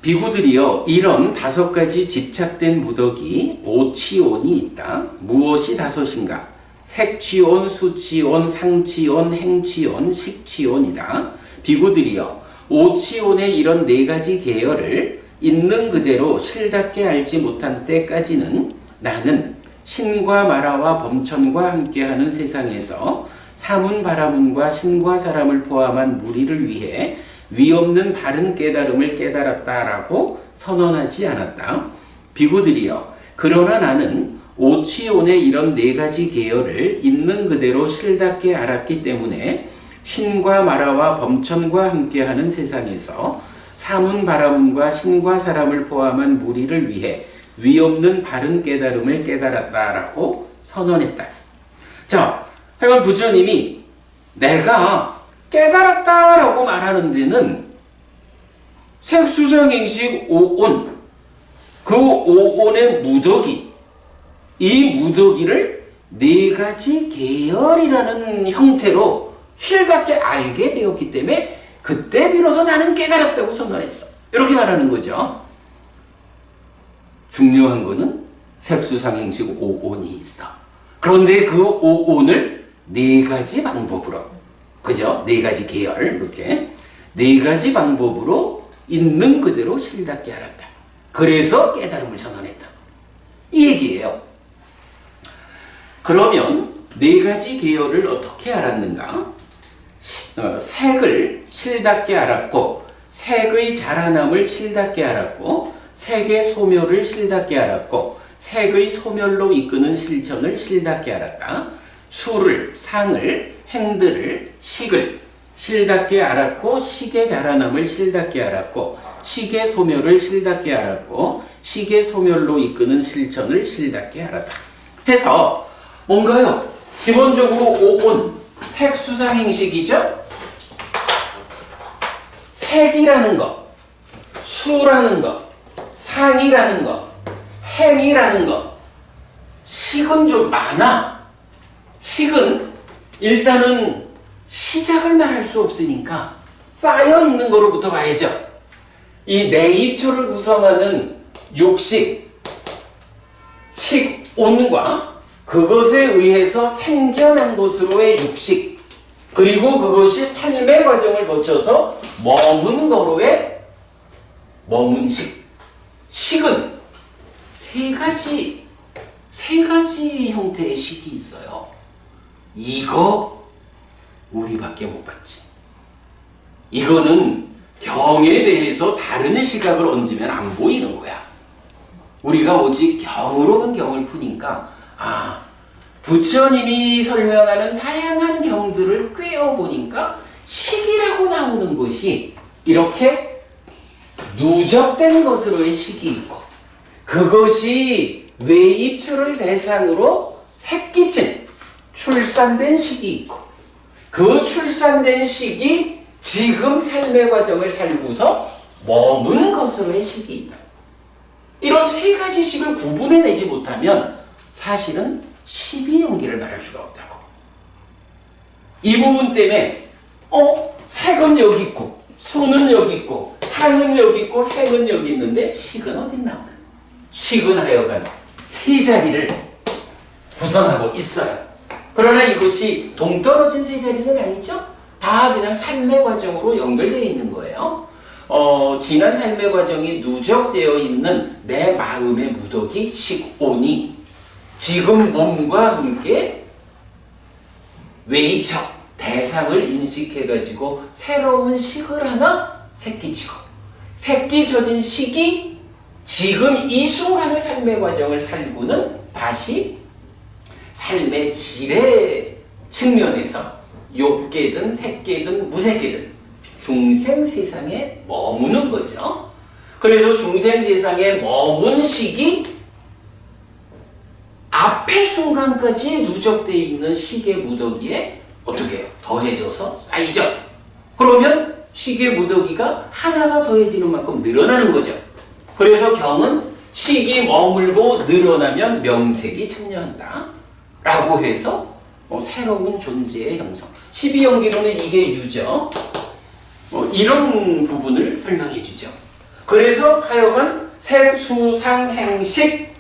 비구들이여, 이런 5가지 집착된 무더기 오치온이 있다. 무엇이 5인가? 색치온, 수치온, 상치온, 행치온, 식치온이다. 비구들이여, 오치온의 이런 4가지 계열을 있는 그대로 실답게 알지 못한 때까지는 나는 신과 마라와 범천과 함께하는 세상에서 사문 바라문과 신과 사람을 포함한 무리를 위해 위없는 바른 깨달음을 깨달았다라고 선언하지 않았다. 비구들이여, 그러나 나는 오치온의 이런 4가지 계열을 있는 그대로 실답게 알았기 때문에 신과 마라와 범천과 함께하는 세상에서 사문 바라문과 신과 사람을 포함한 무리를 위해 위없는 바른 깨달음을 깨달았다라고 선언했다. 자, 하여간 부처님이 내가 깨달았다라고 말하는 데는 색수상행식 오온, 그 오온의 무더기, 이 무더기를 4가지 계열이라는 형태로 실답게 알게 되었기 때문에 그때 비로소 나는 깨달았다고 선언했어. 이렇게 말하는 거죠. 중요한 거는 색수상행식 오온이 있어. 그런데 그 오온을 4가지 방법으로, 그죠? 4가지 계열, 이렇게 4가지 방법으로 있는 그대로 실답게 알았다. 그래서 깨달음을 선언했다. 이 얘기예요. 그러면 4가지 계열을 어떻게 알았는가? 색을 실답게 알았고, 색의 자라남을 실답게 알았고, 색의 소멸을 실답게 알았고, 색의 소멸로 이끄는 실천을 실답게 알았다. 수를, 상을, 행들을, 식을 실답게 알았고, 식의 자라남을 실답게 알았고, 식의 소멸을 실답게 알았고, 식의 소멸로 이끄는 실천을 실답게 알았다. 해서 뭔가요? 기본적으로 오온, 색수상행식이죠? 색이라는 것, 수라는 것, 상이라는 것, 행이라는 것, 식은 좀 많아. 식은 일단은 시작을 말할 수 없으니까 쌓여있는 거로부터 봐야죠. 이 네이처를 구성하는 육식, 식온과 그것에 의해서 생겨난 것으로의 육식, 그리고 그것이 삶의 과정을 거쳐서 머문 거로의 머문식. 식은 세 가지 형태의 식이 있어요. 이거 우리밖에 못 봤지. 이거는 경에 대해서 다른 시각을 얹으면 안 보이는 거야. 우리가 오직 경으로만 경을 푸니까 부처님이 설명하는 다양한 경들을 꿰어보니까 식이라고 나오는 것이 이렇게 누적된 것으로의 식이 있고, 그것이 외입처를 대상으로 새끼쯤 출산된 식이 있고, 그 출산된 식이 지금 삶의 과정을 살고서 머문 것으로의 식이 있다. 이런 세 가지 식을 구분해내지 못하면 사실은 12연기를 말할 수가 없다고. 이 부분 때문에 색은 여기 있고 수는 여기 있고 상은 여기 있고 행은 여기 있는데 식은 어디 나오나? 식은 하여간 세 자리를 구성하고 있어요. 그러나 이것이 동떨어진 세 자리는 아니죠. 다 그냥 삶의 과정으로 연결되어 있는 거예요. 지난 삶의 과정이 누적되어 있는 내 마음의 무더기 식온이 지금 몸과 함께 외입적 대상을 인식해가지고 새로운 식을 하나 새끼치고, 새끼쳐진 식이 지금 이 순간의 삶의 과정을 살고는 다시 삶의 질의 측면에서 욕계든 색계든 무색계든 중생 세상에 머무는 거죠. 그래서 중생 세상에 머문 식이 앞의 순간까지 누적되어 있는 식의 무더기에 어떻게 해요? 더해져서 쌓이죠. 그러면 식의 무더기가 하나가 더해지는 만큼 늘어나는 거죠. 그래서 경은 식이 머물고 늘어나면 명색이 참여한다 라고 해서 새로운 존재의 형성. 12연기로는 이게 유죠. 이런 부분을 설명해 주죠. 그래서 하여간 색, 수, 상, 행식,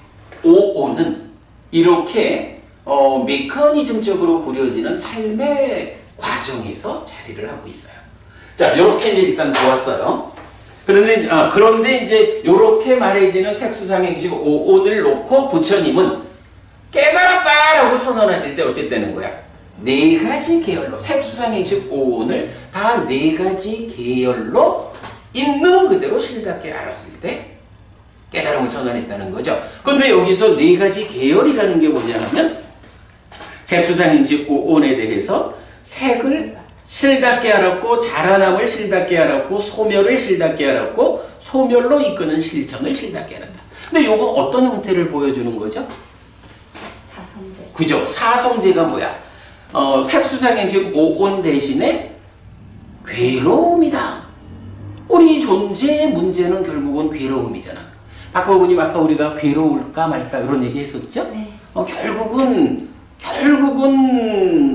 오오는 이렇게 메커니즘적으로 구려지는 삶의 과정에서 자리를 하고 있어요. 자, 이렇게 이제 일단 보았어요. 그런데 이제 이렇게 말해지는 색, 수, 상, 행식, 오온을 놓고 부처님은 깨달았다라고 선언하실 때 어떻게 되는 거야? 네 가지 계열로 색, 수, 상, 행식, 오온을 다 네 가지 계열로 있는 그대로 실답게 알았을 때 깨달음을 선언했다는 거죠. 근데 여기서 네 가지 계열이라는 게 뭐냐 하면 색, 수, 상, 행식, 오온에 대해서 색을 실답게 알았고, 자라남을 실답게 알았고, 소멸을 실답게 알았고, 소멸로 이끄는 실천을 실답게 알았다. 근데 이거 어떤 형태를 보여주는 거죠? 사성제. 그죠? 사성제가 뭐야? 색수상행식 오온 대신에 괴로움이다. 우리 존재의 문제는 결국은 괴로움이잖아. 박보근님 아까 우리가 괴로울까 말까 이런 얘기 했었죠? 네. 결국은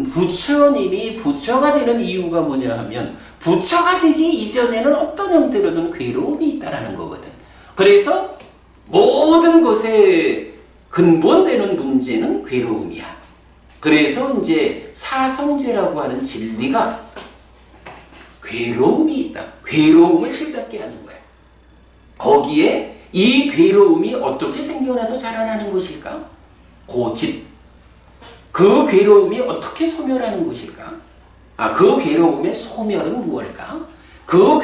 부처님이 부처가 되는 이유가 뭐냐 하면 부처가 되기 이전에는 어떤 형태로든 괴로움이 있다라는 거거든. 그래서 모든 것의 근본되는 문제는 괴로움이야. 그래서 이제 사성제라고 하는 진리가 괴로움이 있다. 괴로움을 실답게 하는 거야. 거기에 이 괴로움이 어떻게 생겨나서 자라나는 것일까? 고집. 그 괴로움이 어떻게 소멸하는 것일까? 그 괴로움의 소멸은 무엇일까? 그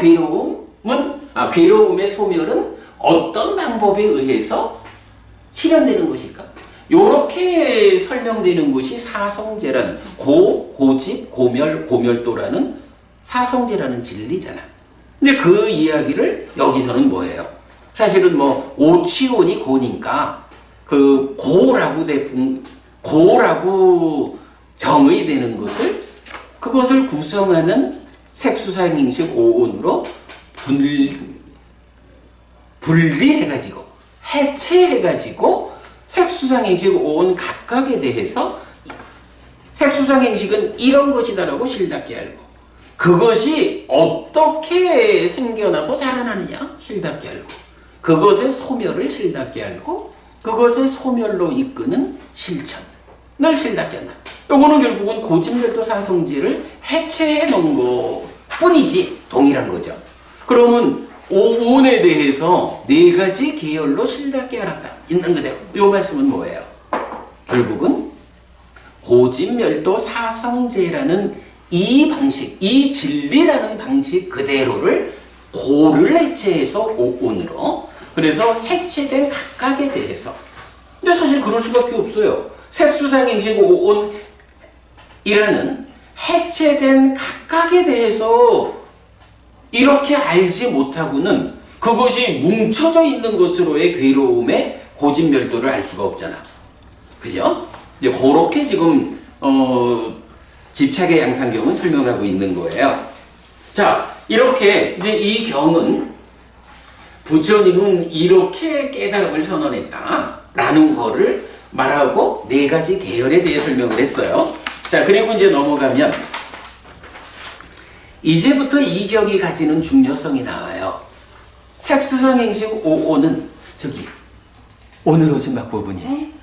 괴로움의 소멸은 어떤 방법에 의해서 실현되는 것일까? 이렇게 설명되는 것이 사성제라는 고집, 고멸, 고멸도라는 사성제라는 진리잖아. 근데 그 이야기를 여기서는 뭐예요? 사실은 오치온이 고니까 그 고라고 정의되는 그것을 구성하는 색수상행식 오온으로 분리해가지고 해체해가지고 색수상행식 오온 각각에 대해서 색수상행식은 이런 것이다라고 실답게 알고, 그것이 어떻게 생겨나서 자라나느냐 실답게 알고, 그것의 소멸을 실답게 알고, 그것의 소멸로 이끄는 실천을 실답게 한다. 요거는 결국은 고집멸도 사성제를 해체해 놓은 것 뿐이지 동일한 거죠. 그러면 오온에 대해서 네 가지 계열로 실답게 알았다. 있는 그대로. 요 말씀은 뭐예요? 결국은 고집멸도 사성제라는 이 방식, 이 진리라는 방식 그대로를 고를 해체해서 오온으로, 그래서 해체된 각각에 대해서. 근데 사실 그럴 수밖에 없어요. 색수상행식 오온이라는 해체된 각각에 대해서 이렇게 알지 못하고는 그것이 뭉쳐져 있는 것으로의 괴로움의 고집멸도를 알 수가 없잖아. 그죠? 이제 그렇게 지금 집착의 양상경은 설명하고 있는 거예요. 자, 이렇게 이제 이 경은 부처님은 이렇게 깨달음을 선언했다 라는 거를 말하고 네 가지 계열에 대해 설명을 했어요. 자, 그리고 이제 넘어가면 이제부터 이 격이 가지는 중요성이 나와요. 색수성행식 오온은 저기 오늘 오신 박부분이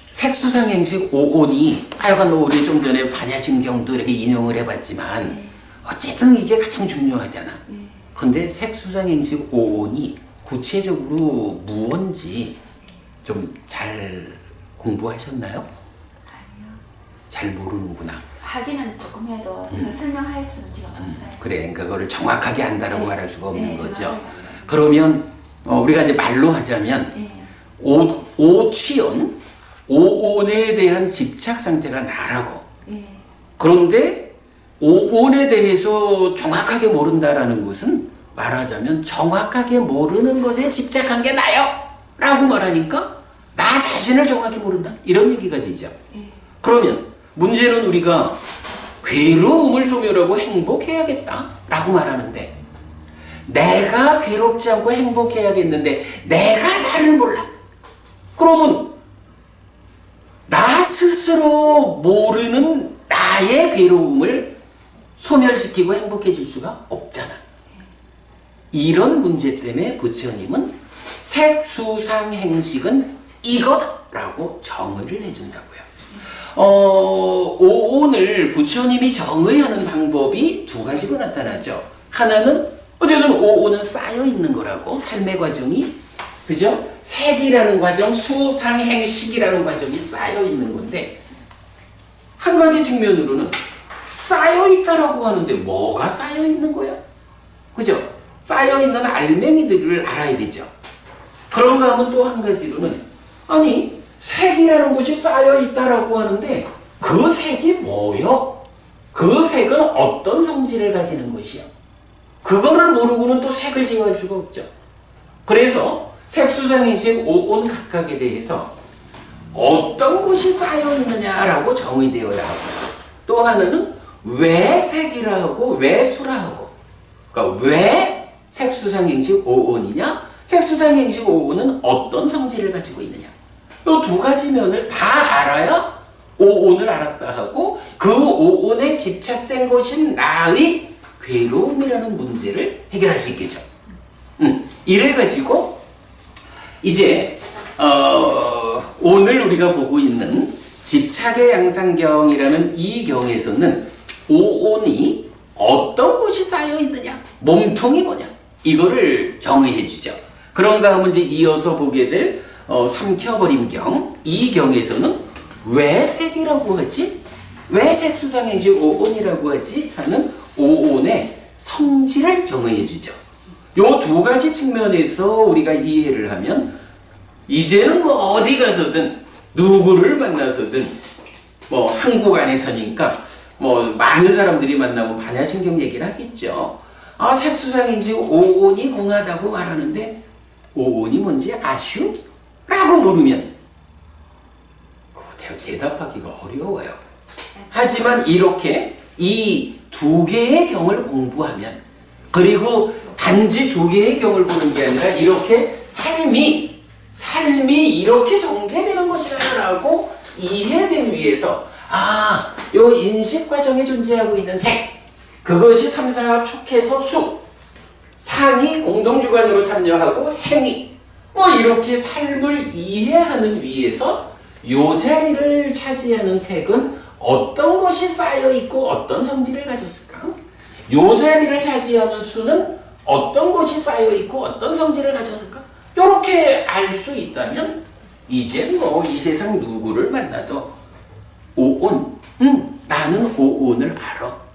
색수성행식 오온이 하여간 우리 좀 전에 반야심경도 이렇게 인용을 해봤지만 어쨌든 이게 가장 중요하잖아. 근데 색수성행식 오온이 구체적으로 무언지 좀 잘 공부하셨나요? 아니요. 잘 모르는구나. 하기는 조금 해도 제가 설명할 수는 지금 없어요. 그래, 그거를 정확하게 안다라고 말할 수가 없는 거죠. 정확하게 그러면 우리가 이제 말로 하자면 오취연, 오온에 대한 집착 상태가 나라고. 그런데 오온에 대해서 정확하게 모른다라는 것은 말하자면 정확하게 모르는 것에 집착한 게 나요 라고 말하니까 나 자신을 정확히 모른다 이런 얘기가 되죠. 그러면 문제는 우리가 괴로움을 소멸하고 행복해야겠다 라고 말하는데 내가 괴롭지 않고 행복해야겠는데 내가 나를 몰라. 그러면 나 스스로 모르는 나의 괴로움을 소멸시키고 행복해질 수가 없잖아. 이런 문제 때문에 부처님은 색수상행식은 이거다라고 정의를 해준다고요. 오온을 부처님이 정의하는 방법이 두 가지로 나타나죠. 하나는 어쨌든 오온은 쌓여 있는 거라고, 삶의 과정이, 그죠? 색이라는 과정, 수상행식이라는 과정이 쌓여 있는 건데, 한 가지 측면으로는 쌓여 있다라고 하는데 뭐가 쌓여 있는 거야? 그죠? 쌓여 있는 알맹이들을 알아야 되죠. 그런가 하면 또 한 가지로는 아니 색이라는 것이 쌓여 있다라고 하는데 그 색이 뭐요? 그 색은 어떤 성질을 가지는 것이요? 그거를 모르고는 또 색을 제어할 수가 없죠. 그래서 색수상행식 오온 각각에 대해서 어떤 것이 쌓여 있느냐라고 정의되어야 하고요. 또 하나는 왜 색이라 하고 왜 수라 하고, 그러니까 왜 색수상행식 오온이냐, 색수상행식 오온은 어떤 성질을 가지고 있느냐, 이 두 가지 면을 다 알아야 오온을 알았다 하고 그 오온에 집착된 것인 나의 괴로움이라는 문제를 해결할 수 있겠죠. 이래가지고 이제 오늘 우리가 보고 있는 집착의 양상경이라는 이 경에서는 오온이 어떤 것이 쌓여 있느냐, 몸통이 뭐냐, 이거를 정의해 주죠. 그런가 하면 이제 이어서 보게 될 삼켜버림경, 이 경에서는 왜 색이라고 하지? 왜 색수상행식 오온이라고 하지? 하는 오온의 성질을 정의해 주죠. 요 두 가지 측면에서 우리가 이해를 하면 이제는 뭐 어디 가서든 누구를 만나서든 뭐 한국 안에서니까 뭐 많은 사람들이 만나면 반야심경 얘기를 하겠죠. 아, 색수상행식 오온이 공하다고 말하는데 오온이 뭔지 아슈? 라고 물으면 대답하기가 어려워요. 하지만 이렇게 이 두 개의 경을 공부하면, 그리고 단지 두 개의 경을 보는 게 아니라 이렇게 삶이 이렇게 전개되는 것이라고 이해된 위에서 요 인식 과정에 존재하고 있는 색, 그것이 삼사합 촉해서 수, 상이 공동주관으로 참여하고 행위, 뭐 이렇게 삶을 이해하는 위에서 요 자리를 차지하는 색은 어떤 것이 쌓여 있고 어떤 성질을 가졌을까? 요 자리를 차지하는 수는 어떤 것이 쌓여 있고 어떤 성질을 가졌을까? 이렇게 알 수 있다면 이제 뭐 이 세상 누구를 만나도 오온, 나는 오온을 알아.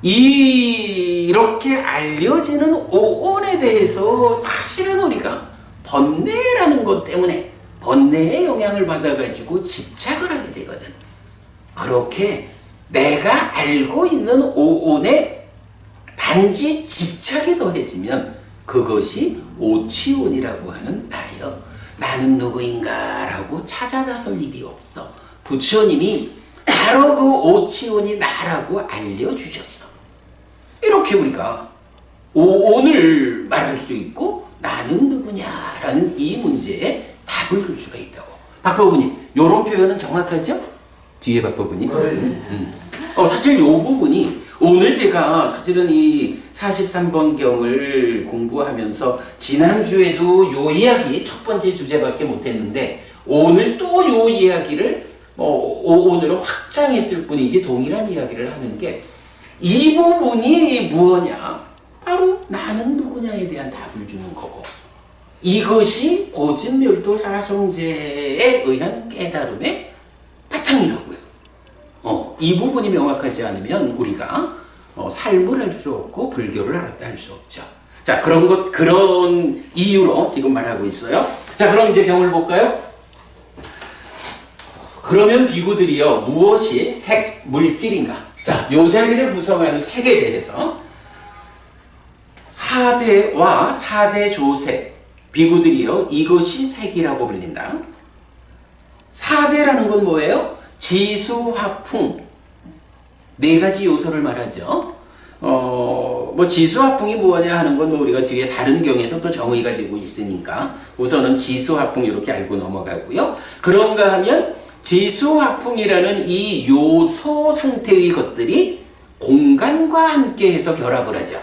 이렇게 알려지는 오온에 대해서 사실은 우리가 번뇌라는 것 때문에 번뇌의 영향을 받아가지고 집착을 하게 되거든. 그렇게 내가 알고 있는 오온에 단지 집착이 더해지면 그것이 오치온이라고 하는 나여. 나는 누구인가 라고 찾아 나설 일이 없어. 부처님이 바로 그 오치온이 나라고 알려주셨어. 이렇게 우리가 오온을 말할 수 있고 나는 누구냐라는 이 문제에 답을 줄 수가 있다고. 박법부님, 이런 표현은 정확하죠? 뒤에 박법부님. 사실 이 부분이 오늘 제가 사실은 이 43번 경을 공부하면서 지난주에도 요 이야기 첫 번째 주제밖에 못했는데 오늘 또 요 이야기를 오늘은 확장했을 뿐이지 동일한 이야기를 하는 게 이 부분이 무엇냐? 바로 나는 누구냐에 대한 답을 주는 거고 이것이 고진멸도 사성제에 의한 깨달음의 바탕이라고요. 이 부분이 명확하지 않으면 우리가 삶을 할 수 없고 불교를 알았다 할 수 없죠. 자, 그런 이유로 지금 말하고 있어요. 자, 그럼 이제 경을 볼까요? 그러면 비구들이여 무엇이 색, 물질인가? 자, 요 자리를 구성하는 색에 대해서 사대와 사대조색, 비구들이여 이것이 색이라고 불린다. 사대라는 건 뭐예요? 지수화풍, 네 가지 요소를 말하죠. 지수화풍이 뭐냐 하는 건 우리가 뒤에 다른 경에서 또 정의가 되고 있으니까 우선은 지수화풍 이렇게 알고 넘어가고요. 그런가 하면 지수화풍이라는 이 요소 상태의 것들이 공간과 함께 해서 결합을 하죠.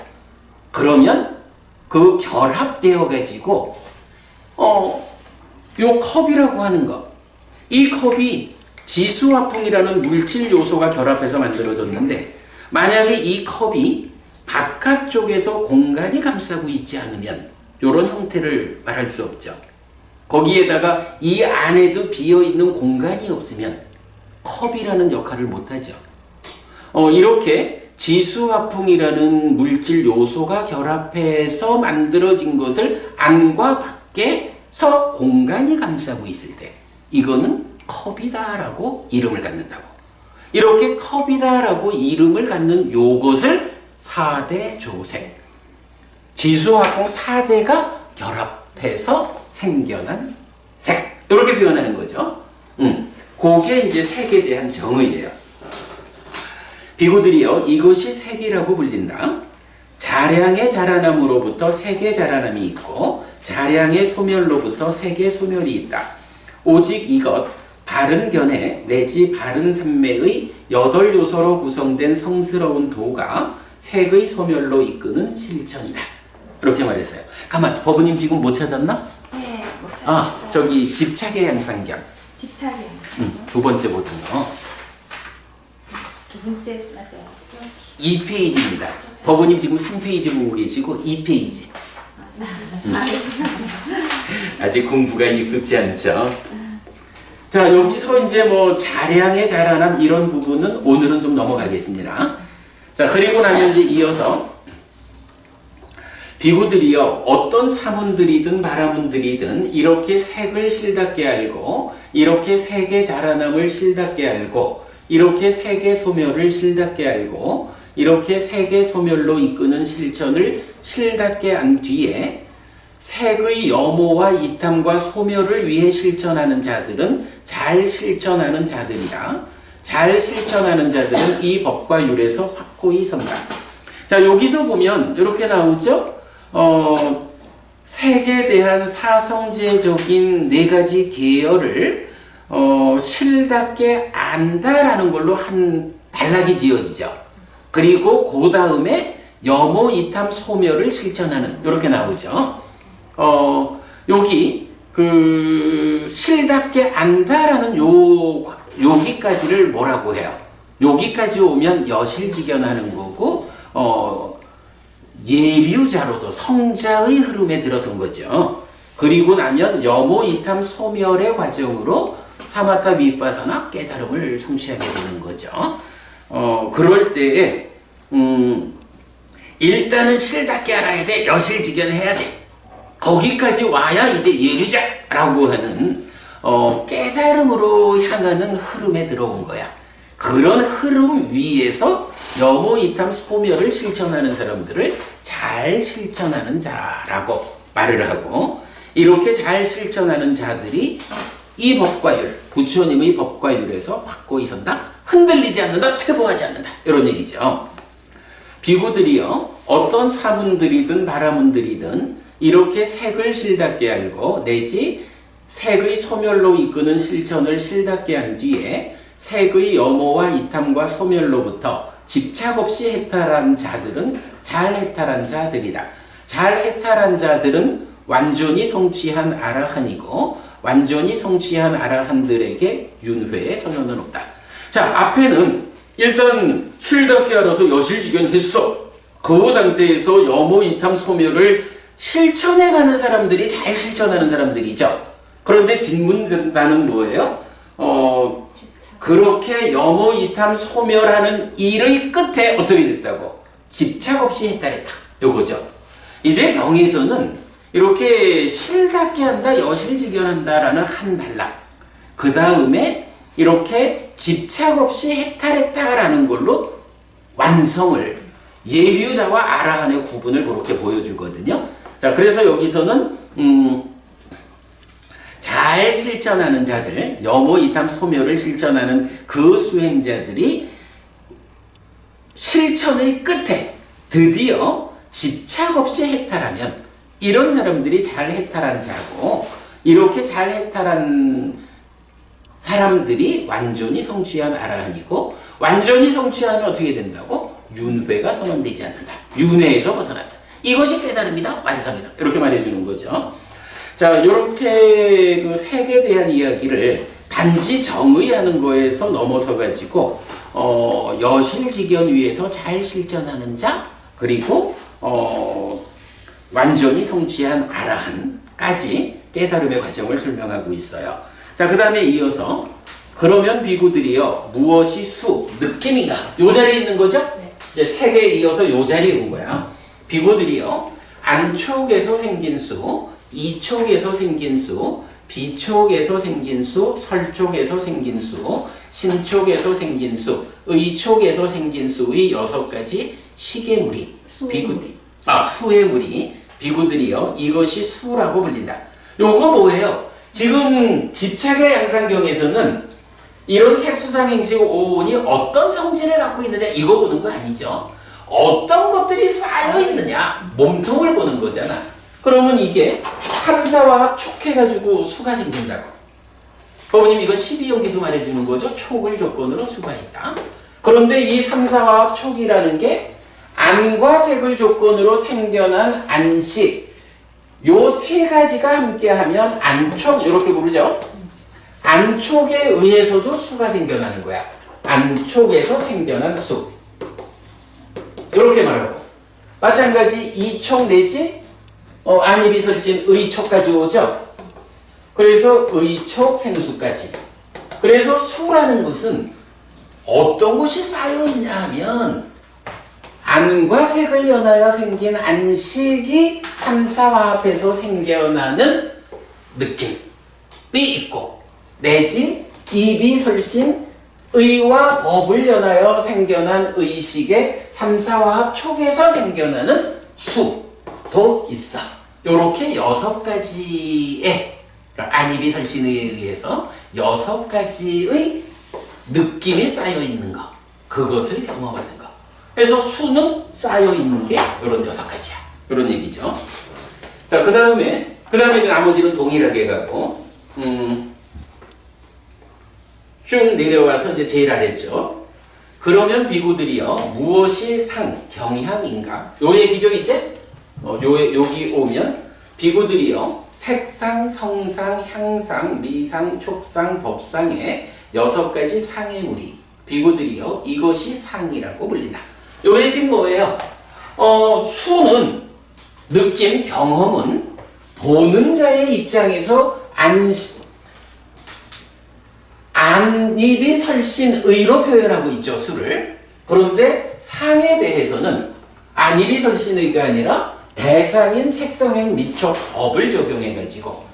그러면 그 결합되어 가지고 요 컵이라고 하는 것, 이 컵이 지수화풍이라는 물질 요소가 결합해서 만들어졌는데 만약에 이 컵이 바깥쪽에서 공간이 감싸고 있지 않으면 이런 형태를 말할 수 없죠. 거기에다가 이 안에도 비어있는 공간이 없으면 컵이라는 역할을 못하죠. 이렇게 지수화풍이라는 물질 요소가 결합해서 만들어진 것을 안과 밖에서 공간이 감싸고 있을 때 이거는 컵이다라고 이름을 갖는다고. 이렇게 컵이다라고 이름을 갖는 요것을 사대조색, 지수화풍 4대가 결합해서 생겨난 색, 이렇게 표현하는 거죠. 그게 이제 색에 대한 정의예요. 비구들이여 이것이 색이라고 불린다. 자량의 자라남으로부터 색의 자라남이 있고 자량의 소멸로부터 색의 소멸이 있다. 오직 이것 바른 견해 내지 바른 삼매의 8요소로 구성된 성스러운 도가 색의 소멸로 이끄는 실천이다. 이렇게 말했어요. 가만, 법우님 지금 못 찾았나? 네, 못 찾았어요. 저기 집착의 양상견. 집착이. 두 번째 보던 거. 두 번째 맞아요. 2페이지입니다. 법우님 지금 3페이지 보고 계시고 2페이지. 아직 공부가 익숙지 않죠? 자, 여기서 이제 자량의 자라남 이런 부분은 오늘은 좀 넘어가겠습니다. 자, 그리고 나면 이제 이어서 비구들이여 어떤 사문들이든 바라문들이든 이렇게 색을 실답게 알고 이렇게 색의 자라남을 실답게 알고 이렇게 색의 소멸을 실답게 알고 이렇게 색의 소멸로 이끄는 실천을 실답게 안 뒤에 색의 염오와 이탐과 소멸을 위해 실천하는 자들은 잘 실천하는 자들이다. 잘 실천하는 자들은 이 법과 율에서 확고히 선다. 자, 여기서 보면 이렇게 나오죠. 색에 대한 사성제적인 네 가지 계열을 실답게 안다라는 걸로 한 단락이 지어지죠. 그리고 그 다음에 염오, 이탐, 소멸을 실천하는 이렇게 나오죠. 여기 그 실답게 안다라는 여기까지를 뭐라고 해요? 여기까지 오면 여실직연하는 거고 예류자로서 성자의 흐름에 들어선 거죠. 그리고 나면 여모 이탐 소멸의 과정으로 사마타 미빠사나 깨달음을 성취하게 되는 거죠. 그럴 때에 일단은 실답게 알아야 돼. 여실직연해야 돼. 거기까지 와야 이제 예류자라고 하는 깨달음으로 향하는 흐름에 들어온 거야. 그런 흐름 위에서 여모 이탐 소멸을 실천하는 사람들을 잘 실천하는 자라고 말을 하고, 이렇게 잘 실천하는 자들이 이 법과율, 부처님의 법과율에서 확고히 선다, 흔들리지 않는다, 퇴보하지 않는다, 이런 얘기죠. 비구들이요, 어떤 사문들이든 바라문들이든 이렇게 색을 실답게 알고 내지 색의 소멸로 이끄는 실천을 실답게 한 뒤에 색의 여모와 이탐과 소멸로부터 집착 없이 해탈한 자들은 잘 해탈한 자들이다. 잘 해탈한 자들은 완전히 성취한 아라한이고, 완전히 성취한 아라한들에게 윤회의 선언은 없다. 자, 앞에는 일단 실답게 알아서 여실직연했어. 그 상태에서 여모 이탐 소멸을 실천해가는 사람들이 잘 실천하는 사람들이죠. 그런데 뒷문단은 뭐예요? 그렇게 여모 이탐 소멸하는 일의 끝에 어떻게 됐다고? 집착 없이 해탈했다. 요거죠. 이제 경에서는 이렇게 실답게 한다, 여실직연한다라는 한 단락, 그 다음에 이렇게 집착 없이 해탈했다라는 걸로 완성을, 예류자와 아라한의 구분을 그렇게 보여주거든요. 자, 그래서 여기서는 잘 실천하는 자들, 여모 이탐 소멸을 실천하는 그 수행자들이 실천의 끝에 드디어 집착 없이 해탈하면 이런 사람들이 잘 해탈한 자고, 이렇게 잘 해탈한 사람들이 완전히 성취한 아라한이고, 완전히 성취하면 어떻게 된다고? 윤회가 선언되지 않는다. 윤회에서 벗어났다. 이것이 깨달음이다, 완성이다, 이렇게 말해주는 거죠. 자, 이렇게 그 색에 대한 이야기를 단지 정의하는 거에서 넘어서 가지고 여실직연 위에서 잘 실천하는 자, 그리고 완전히 성취한 아라한까지 깨달음의 과정을 설명하고 있어요. 자, 그 다음에 이어서 그러면 비구들이요, 무엇이 수, 느낌인가? 요 자리에 있는 거죠? 네. 이제 색에 이어서 요 자리에 온 거야. 비구들이요, 안촉에서 생긴 수, 이촉에서 생긴 수, 비촉에서 생긴 수, 설촉에서 생긴 수, 신촉에서 생긴 수, 의촉에서 생긴 수의 6가지 시계무리, 수의 무리, 비구들이요, 이것이 수라고 불린다. 요거 뭐예요? 지금 집착의 양상경에서는 이런 색수상행식 5온이 어떤 성질을 갖고 있느냐, 이거 보는 거 아니죠. 어떤 것들이 쌓여 있느냐, 몸통을 보는 거잖아. 그러면 이게 3, 4와 합 촉해가지고 수가 생긴다고. 어머님, 이건 12용기도 말해주는 거죠. 촉을 조건으로 수가 있다. 그런데 이 3, 4와 합 촉이라는 게 안과 색을 조건으로 생겨난 안식, 요 3가지가 함께하면 안촉, 이렇게 부르죠. 안촉에 의해서도 수가 생겨나는 거야. 안촉에서 생겨난 수, 이렇게 말하고, 마찬가지 이촉 내지 안입이 설진 의촉까지 오죠. 그래서 의촉 생수까지. 그래서 수라는 것은 어떤 것이 쌓여있냐 하면 안과 색을 연하여 생긴 안식이 3, 4와 합해서 생겨나는 느낌이 있고, 내지 입이 설신 의와 법을 연하여 생겨난 의식의 3, 4와 합 촉에서 생겨나는 수도 있어. 요렇게 6가지의, 그러니까 안입이 설신에 의해서 6가지의 느낌이 쌓여 있는 것, 그것을 경험하는 것. 그래서 수는 쌓여 있는 게 요런 6가지야. 요런 얘기죠. 자, 그 다음에 이제 나머지는 동일하게 가고, 쭉 내려와서 이제 제일 아래죠. 그러면 비구들이요, 무엇이 상, 경향인가? 요 얘기죠, 이제? 여기 오면, 비구들이요 색상, 성상, 향상, 미상, 촉상, 법상의 6가지 상의 무리 비구들이요 이것이 상이라고 불린다. 요 얘기는 뭐예요? 수는 느낌, 경험은 보는 자의 입장에서 안입이 설신의로 표현하고 있죠, 수를. 그런데 상에 대해서는 안입이 설신의가 아니라 대상인 색성행 미촉 법을 적용해가지고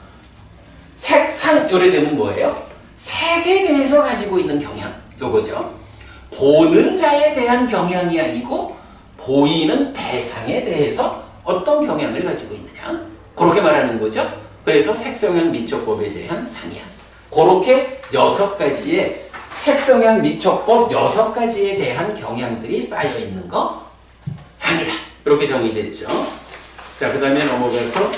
색상 요래 되면 뭐예요? 색에 대해서 가지고 있는 경향 요거죠. 보는 자에 대한 경향이 아니고 보이는 대상에 대해서 어떤 경향을 가지고 있느냐 그렇게 말하는 거죠. 그래서 색성향 미촉법에 대한 상이야. 그렇게 6가지의 색성향 미촉법 6가지에 대한 경향들이 쌓여 있는 거 상이다. 이렇게 정의됐죠. 자, 그 다음에 넘어가서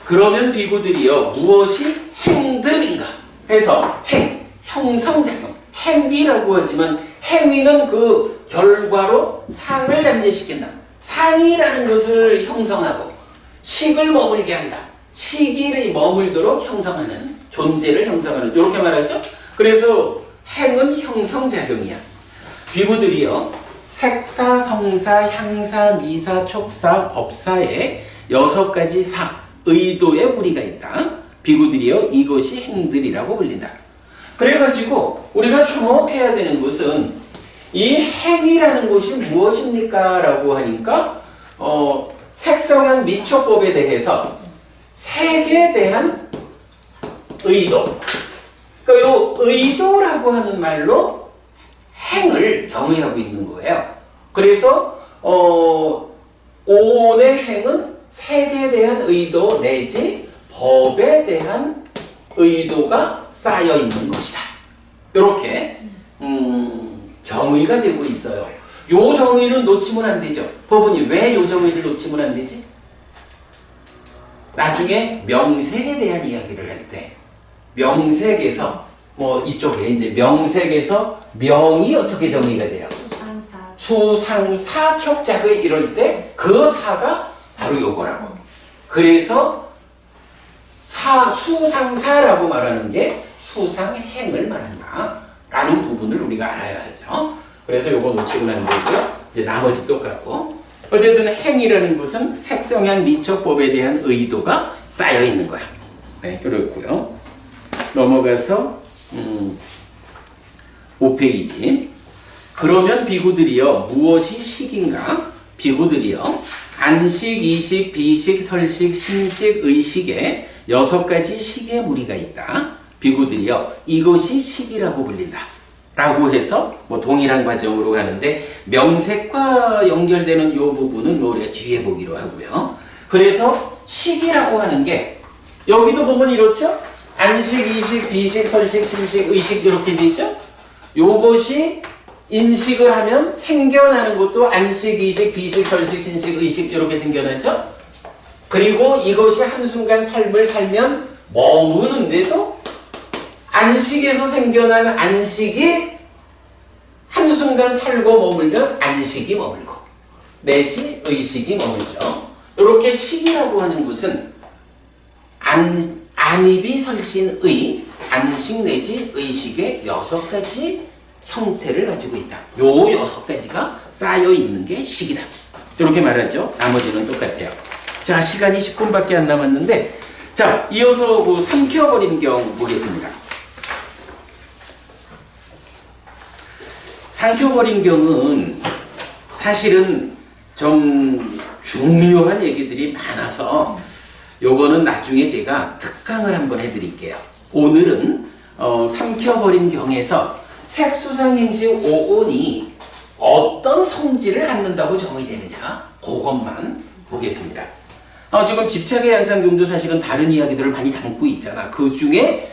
그러면 비구들이요 무엇이 행들인가 해서 행, 형성작용 행위라고 하지만 행위는 그 결과로 상을 잠재시킨다. 상이라는 것을 형성하고 식을 머물게 한다. 식이 머물도록 형성하는 존재를 형성하는 이렇게 말하죠. 그래서 행은 형성작용이야. 비구들이요 색사, 성사, 향사, 미사, 촉사, 법사의 6가지 사, 의도의 무리가 있다. 비구들이요 이것이 행들이라고 불린다. 그래가지고 우리가 주목해야 되는 것은 이 행이라는 것이 무엇입니까? 라고 하니까 색성향 미촉법에 대해서 색에 대한 의도, 그러니까 이 의도라고 하는 말로 행을 정의하고 있는 거예요. 그래서 오온의 행은 색에 대한 의도 내지 법에 대한 의도가 쌓여 있는 것이다. 이렇게 정의가 되고 있어요. 요 정의는 놓치면 안 되죠. 법원이 왜 요 정의를 놓치면 안 되지? 나중에 명색에 대한 이야기를 할 때 명색에서 이쪽에 이제 명색에서 명이 어떻게 정의가 돼요? 수상사촉작의 이럴 때 그 사가 바로 요거라고. 그래서 수상사라고 말하는 게 수상행을 말한다 라는 부분을 우리가 알아야 하죠. 그래서 요거 놓치고는 안 되고요. 이제 나머지 똑같고 어쨌든 행이라는 것은 색성향 미촉법에 대한 의도가 쌓여 있는 거야. 네, 그렇고요. 넘어가서 5페이지. 그러면 비구들이여 무엇이 식인가? 비구들이여 안식, 이식, 비식, 설식, 신식, 의식에 6가지 식의 무리가 있다. 비구들이여 이것이 식이라고 불린다. 라고 해서 동일한 과정으로 가는데 명색과 연결되는 이 부분은 우리가 뒤에 보기로 하고요. 그래서 식이라고 하는 게 여기도 보면 이렇죠? 안식, 이식, 비식, 설식, 신식, 의식 이렇게 되죠? 요것이 인식을 하면 생겨나는 것도 안식, 이식, 비식, 설식, 신식, 의식 이렇게 생겨나죠? 그리고 이것이 한순간 삶을 살면 머무는데도 안식에서 생겨난 안식이 한순간 살고 머물면 안식이 머물고 내지 의식이 머물죠. 이렇게 식이라고 하는 것은 안입이 설신의 안식 내지 의식의 6가지 형태를 가지고 있다. 요 6가지가 쌓여 있는 게 식이다. 이렇게 말하죠. 나머지는 똑같아요. 자, 시간이 10분밖에 안 남았는데 자, 이어서 그 삼켜버린 경 보겠습니다. 삼켜버린 경은 사실은 좀 중요한 얘기들이 많아서 요거는 나중에 제가 특강을 한번 해드릴게요. 오늘은 삼켜버린 경에서 색수상행시 5온이 어떤 성질을 갖는다고 정의되느냐 그것만 보겠습니다. 지금 집착의 양상경도 사실은 다른 이야기들을 많이 담고 있잖아. 그 중에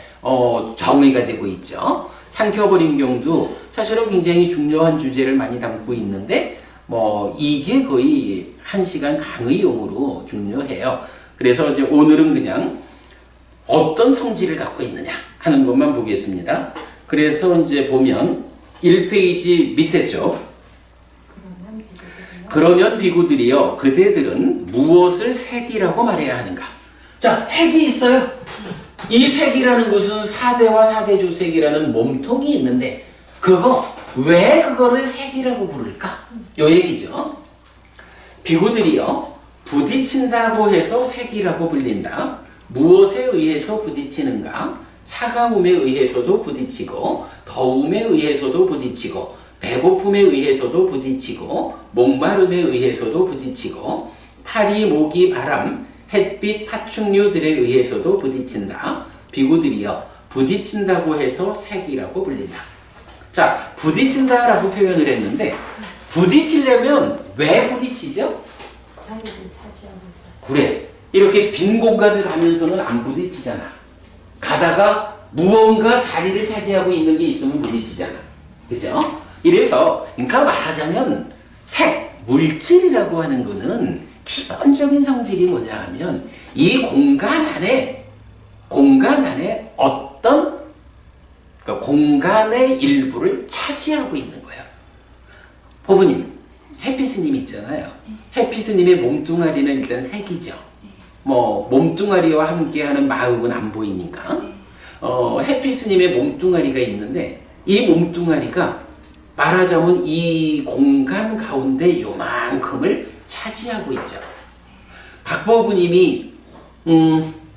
정의가 되고 있죠. 삼켜버린 경도 사실은 굉장히 중요한 주제를 많이 담고 있는데 이게 거의 1시간 강의용으로 중요해요. 그래서 이제 오늘은 그냥 어떤 성질을 갖고 있느냐 하는 것만 보겠습니다. 그래서 이제 보면 1페이지 밑에 쪽 그러면 그러면 비구들이여 그대들은 무엇을 색이라고 말해야 하는가? 자, 색이 있어요. 이 색이라는 것은 사대와 사대조색이라는 몸통이 있는데 왜 그거를 색이라고 부를까? 요 얘기죠. 비구들이여 부딪힌다고 해서 색이라고 불린다. 무엇에 의해서 부딪히는가? 차가움에 의해서도 부딪히고 더움에 의해서도 부딪히고 배고픔에 의해서도 부딪히고 목마름에 의해서도 부딪히고 파리, 모기, 바람, 햇빛, 파충류들에 의해서도 부딪힌다. 비구들이여 부딪힌다고 해서 색이라고 불린다. 자, 부딪힌다라고 표현을 했는데 부딪히려면 왜 부딪히죠? 자리를 차지하면서. 그래, 이렇게 빈 공간을 가면서는 안 부딪히잖아. 가다가 무언가 자리를 차지하고 있는 게 있으면 부딪히잖아. 그죠? 이래서 그러니까 말하자면 색, 물질이라고 하는 거는 기본적인 성질이 뭐냐 하면 이 공간 안에 어떤 그러니까 공간의 일부를 차지하고 있는 거예요. 보부님, 해피스님 있잖아요. 해피스님의 몸뚱아리는 일단 색이죠. 뭐 몸뚱아리와 함께하는 마음은 안 보이니까. 해피스님의 몸뚱아리가 있는데 이 몸뚱아리가 말하자면 이 공간 가운데 요만큼을 차지하고 있죠. 박보부님이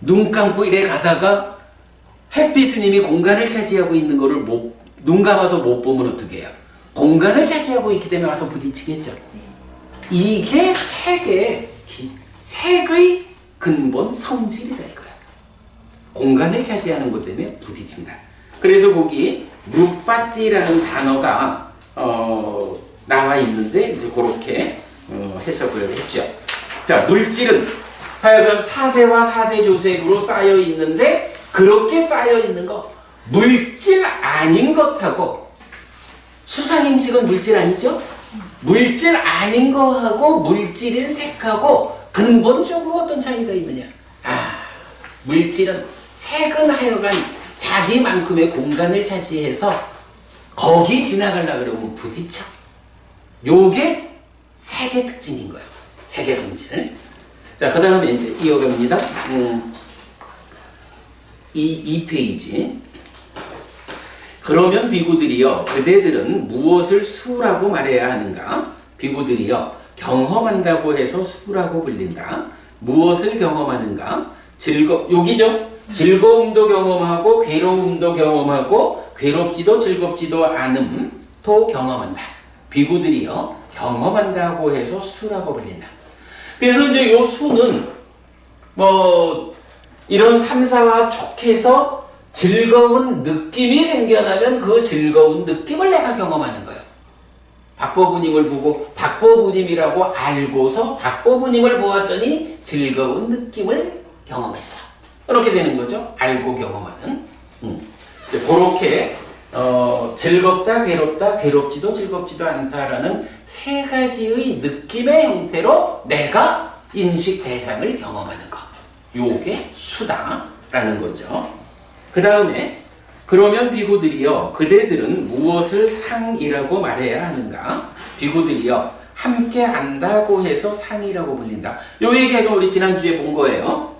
눈 감고 이래 가다가 햇빛스님이 공간을 차지하고 있는 거를 눈 감아서 못 보면 어떻게 해요? 공간을 차지하고 있기 때문에 와서 부딪히겠죠. 이게 색의 근본 성질이다 이거야. 공간을 차지하는 것 때문에 부딪힌다. 그래서 거기 룩바티라는 단어가 나와 있는데 이제 그렇게 해석을 했죠. 자, 물질은 하여간 4대와 4대 조색으로 쌓여 있는데 그렇게 쌓여 있는 거 물질 아닌 것하고 수상행식은 물질 아니죠? 물질 아닌 거하고 물질인 색하고 근본적으로 어떤 차이가 있느냐? 물질은 색은 하여간 자기만큼의 공간을 차지해서 거기 지나가려고 그러면 부딪혀. 요게 색의 특징인 거예요. 색의 성질. 자, 그 다음에 이제 이어갑니다. 2페이지. 그러면 비구들이여 그대들은 무엇을 수라고 말해야 하는가? 비구들이여 경험한다고 해서 수라고 불린다. 무엇을 경험하는가? 여기죠? 즐거움도 경험하고 괴로움도 경험하고 괴롭지도 즐겁지도 않음도 경험한다. 비구들이여 경험한다고 해서 수라고 불린다. 그래서 이제 요 수는 뭐 이런 삼사와 촉해서 즐거운 느낌이 생겨나면 그 즐거운 느낌을 내가 경험하는 거예요. 박보부님을 보고 박보부님이라고 알고서 박보부님을 보았더니 즐거운 느낌을 경험했어. 이렇게 되는 거죠. 알고 경험하는. 그렇게 즐겁다, 괴롭다, 괴롭지도 즐겁지도 않다라는 세 가지의 느낌의 형태로 내가 인식 대상을 경험하는 것. 요게 수다라는 거죠. 그 다음에 그러면 비구들이여 그대들은 무엇을 상이라고 말해야 하는가? 비구들이여 함께 안다고 해서 상이라고 불린다. 요 얘기가 우리 지난주에 본 거예요.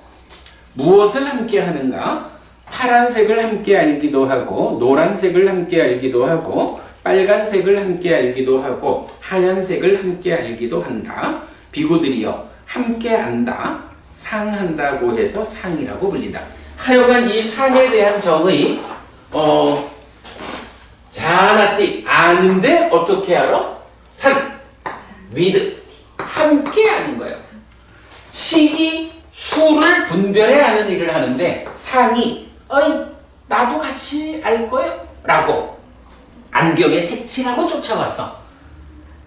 무엇을 함께 하는가? 파란색을 함께 알기도 하고 노란색을 함께 알기도 하고 빨간색을 함께 알기도 하고 하얀색을 함께 알기도 한다. 비구들이여 함께 안다, 상한다고 해서 상이라고 불린다. 하여간 이 상에 대한 정의 자나띠 아는데 어떻게 알아? 산, 위드 함께 아는 거예요. 식이 수를 분별해야 하는 일을 하는데 상이 나도 같이 알 거예요 라고 안경에 색칠하고 쫓아와서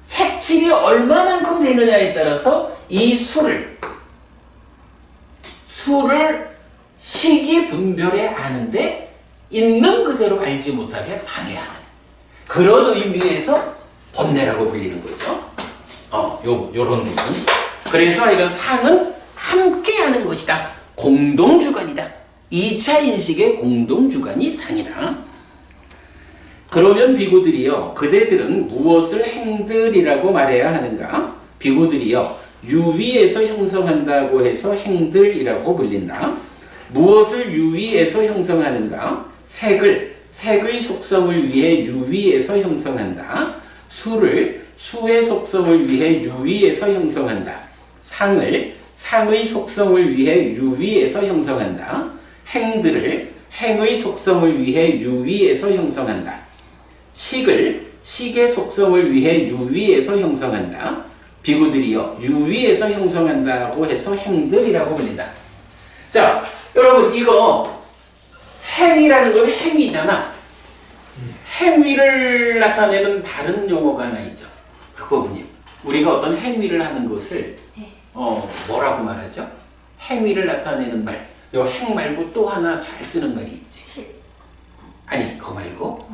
색칠이 얼마만큼 되느냐에 따라서 이 수를 식이 분별해 아는데 있는 그대로 알지 못하게 방해하는 그런 의미에서 번뇌라고 불리는 거죠. 요런 부분. 그래서 이건 상은 함께 하는 것이다. 공동주관이다. 2차 인식의 공동주관이 상이다. 그러면 비구들이여 그대들은 무엇을 행들이라고 말해야 하는가? 비구들이요 유위에서 형성한다고 해서 행들이라고 불린다. 무엇을 유위에서 형성하는가? 색의 속성을 위해 유위에서 형성한다. 수의 속성을 위해 유위에서 형성한다. 상의 속성을 위해 유위에서 형성한다. 행의 속성을 위해 유위에서 형성한다. 식의 속성을 위해 유위에서 형성한다. 비구들이요 유위에서 형성한다고 해서 행들이라고 불린다. 자, 여러분 이거 행위라는 건 행위잖아. 행위를 나타내는 다른 용어가 하나 있죠. 학부모님, 우리가 어떤 행위를 하는 것을 뭐라고 말하죠? 행위를 나타내는 말. 요 행 말고 또 하나 잘 쓰는 말이 있지. 아니, 그거 말고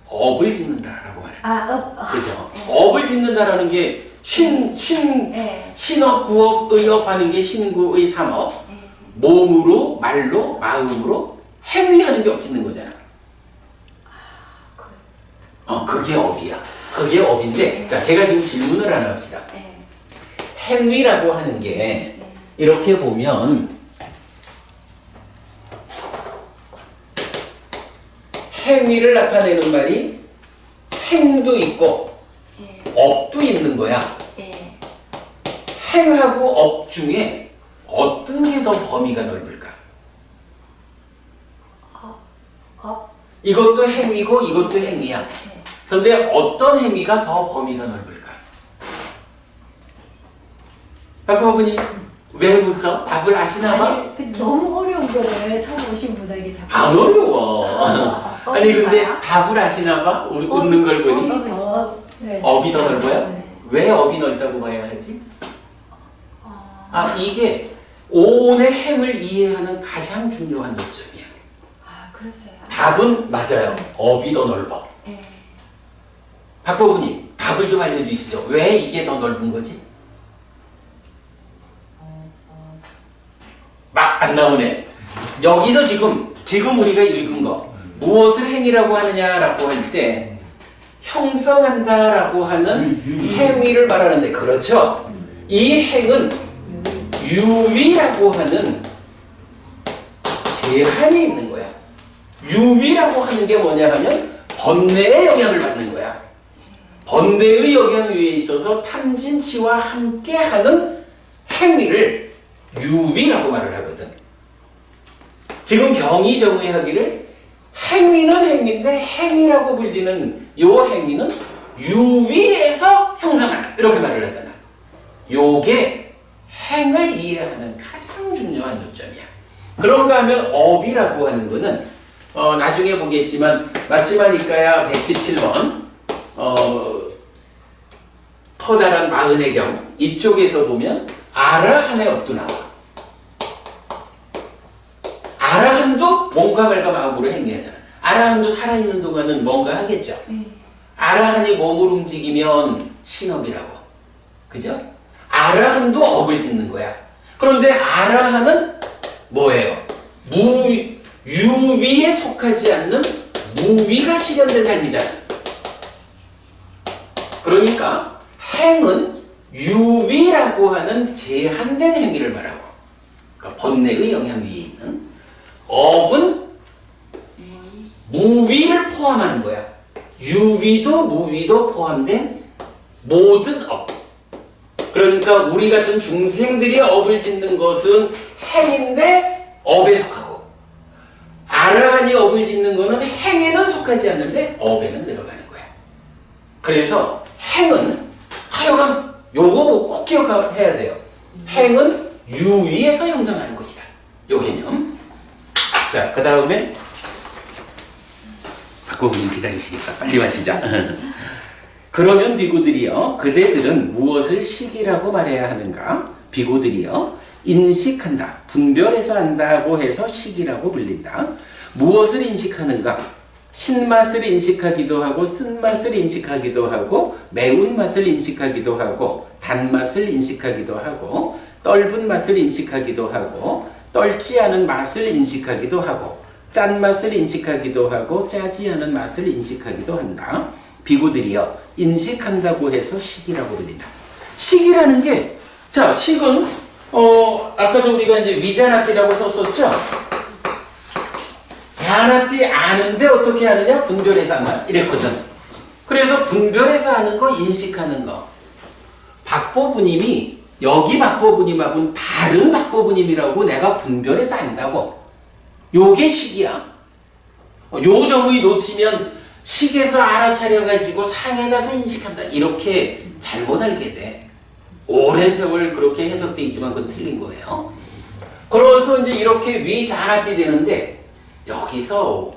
업을 짓는다라고 말하죠. 그죠? 업을 짓는다라는 게 신업, 구업, 의업 하는 게 신구의 삼업. 몸으로, 말로, 마음으로 행위하는 게 업 짓는 거잖아. 그게 업이야. 그게 업인데, 자, 제가 지금 질문을 하나 합시다. 행위라고 하는 게 이렇게 보면 행위를 나타내는 말이 행도 있고 업도 있는 거야. 행하고 업 중에 어떤 게 더 범위가 넓을까? 이것도 행위고 이것도 행위야. 그런데 어떤 행위가 더 범위가 넓을까? 박부모님 왜 웃어? 답을 아시나 봐? 아니, 너무 어려운 거를 처음 오신 분에게 자꾸 안 어려워. 아니 근데 답을 아시나 봐? 웃는 걸 보니 네. 업이 더 넓어요? 네. 왜 업이 넓다고 봐야 하지? 이게 오온의 행을 이해하는 가장 중요한 요점이야. 그러세요. 답은 맞아요. 업이 더 넓어. 박보부님 답을 좀 알려주시죠. 왜 이게 더 넓은 거지? 막 안 나오네. 여기서 지금 우리가 읽은 거 무엇을 행위라고 하느냐라고 할 때 형성한다라고 하는 행위를 말하는데, 그렇죠? 이 행은 유위라고 하는 제한이 있는 거야. 유위라고 하는 게 뭐냐 하면 번뇌의 영향을 받는 거야. 번뇌의 영향 위에 있어서 탐진치와 함께하는 행위를 유위라고 말을 하거든. 지금 경이정의하기를 행위는 행위인데 행위라고 불리는 요 행위는 유위에서 형성한다 이렇게 말을 하잖아. 요게 행을 이해하는 가장 중요한 요점이야. 그런가 하면 업이라고 하는 거는 나중에 보겠지만 맞지만 이까야 117번 커다란 마흔의 경 이쪽에서 보면 아라한의 업도 나와. 아라한도 몸과 말과 마음으로 행위하잖아. 아라한도 살아있는 동안은 뭔가 하겠죠. 아라한이 몸을 움직이면 신업이라고. 그죠? 아라한도 업을 짓는 거야. 그런데 아라한은 뭐예요? 유위에 속하지 않는 무위가 실현된 삶이잖아. 그러니까 행은 유위라고 하는 제한된 행위를 말하고, 그러니까 번뇌의 영향 위에 있는, 업은 무위를 포함하는 거야. 유위도 무위도 포함된 모든 업. 그러니까 우리 같은 중생들이 업을 짓는 것은 행인데 업에 속하고, 아라한이 업을 짓는 것은 행에는 속하지 않는데 업에는 들어가는 거야. 그래서 행은 하여간 요거 꼭 기억해야 돼요. 행은 유위에서 형성하는 것이다. 요 개념. 자, 그 다음에 박고부님 기다리시겠다. 빨리 마치자. 그러면 비구들이요, 그대들은 무엇을 식이라고 말해야 하는가? 비구들이요, 인식한다, 분별해서 한다고 해서 식이라고 불린다. 무엇을 인식하는가? 신맛을 인식하기도 하고, 쓴맛을 인식하기도 하고, 매운맛을 인식하기도 하고, 단맛을 인식하기도 하고, 떫은 맛을 인식하기도 하고, 떫지 않은 맛을 인식하기도 하고, 짠맛을 인식하기도 하고, 짜지 않은 맛을 인식하기도 한다. 비구들이요, 인식한다고 해서 식이라고 불린다. 식이라는 게, 자, 식은, 아까도 우리가 이제 위자나띠라고 썼었죠? 자나띠 아는데 어떻게 하느냐? 분별해서 한다. 이랬거든. 그래서 분별해서 하는 거, 인식하는 거. 박보부님이 여기 박보부님하고는 다른 박보부님이라고 내가 분별해서 안다고. 요게 식이야. 요 점의 놓치면 식에서 알아차려가지고 상해 가서 인식한다. 이렇게 잘못 알게 돼. 오랜 세월 그렇게 해석돼 있지만 그건 틀린 거예요. 그래서 이제 이렇게 위자나띠 되는데 여기서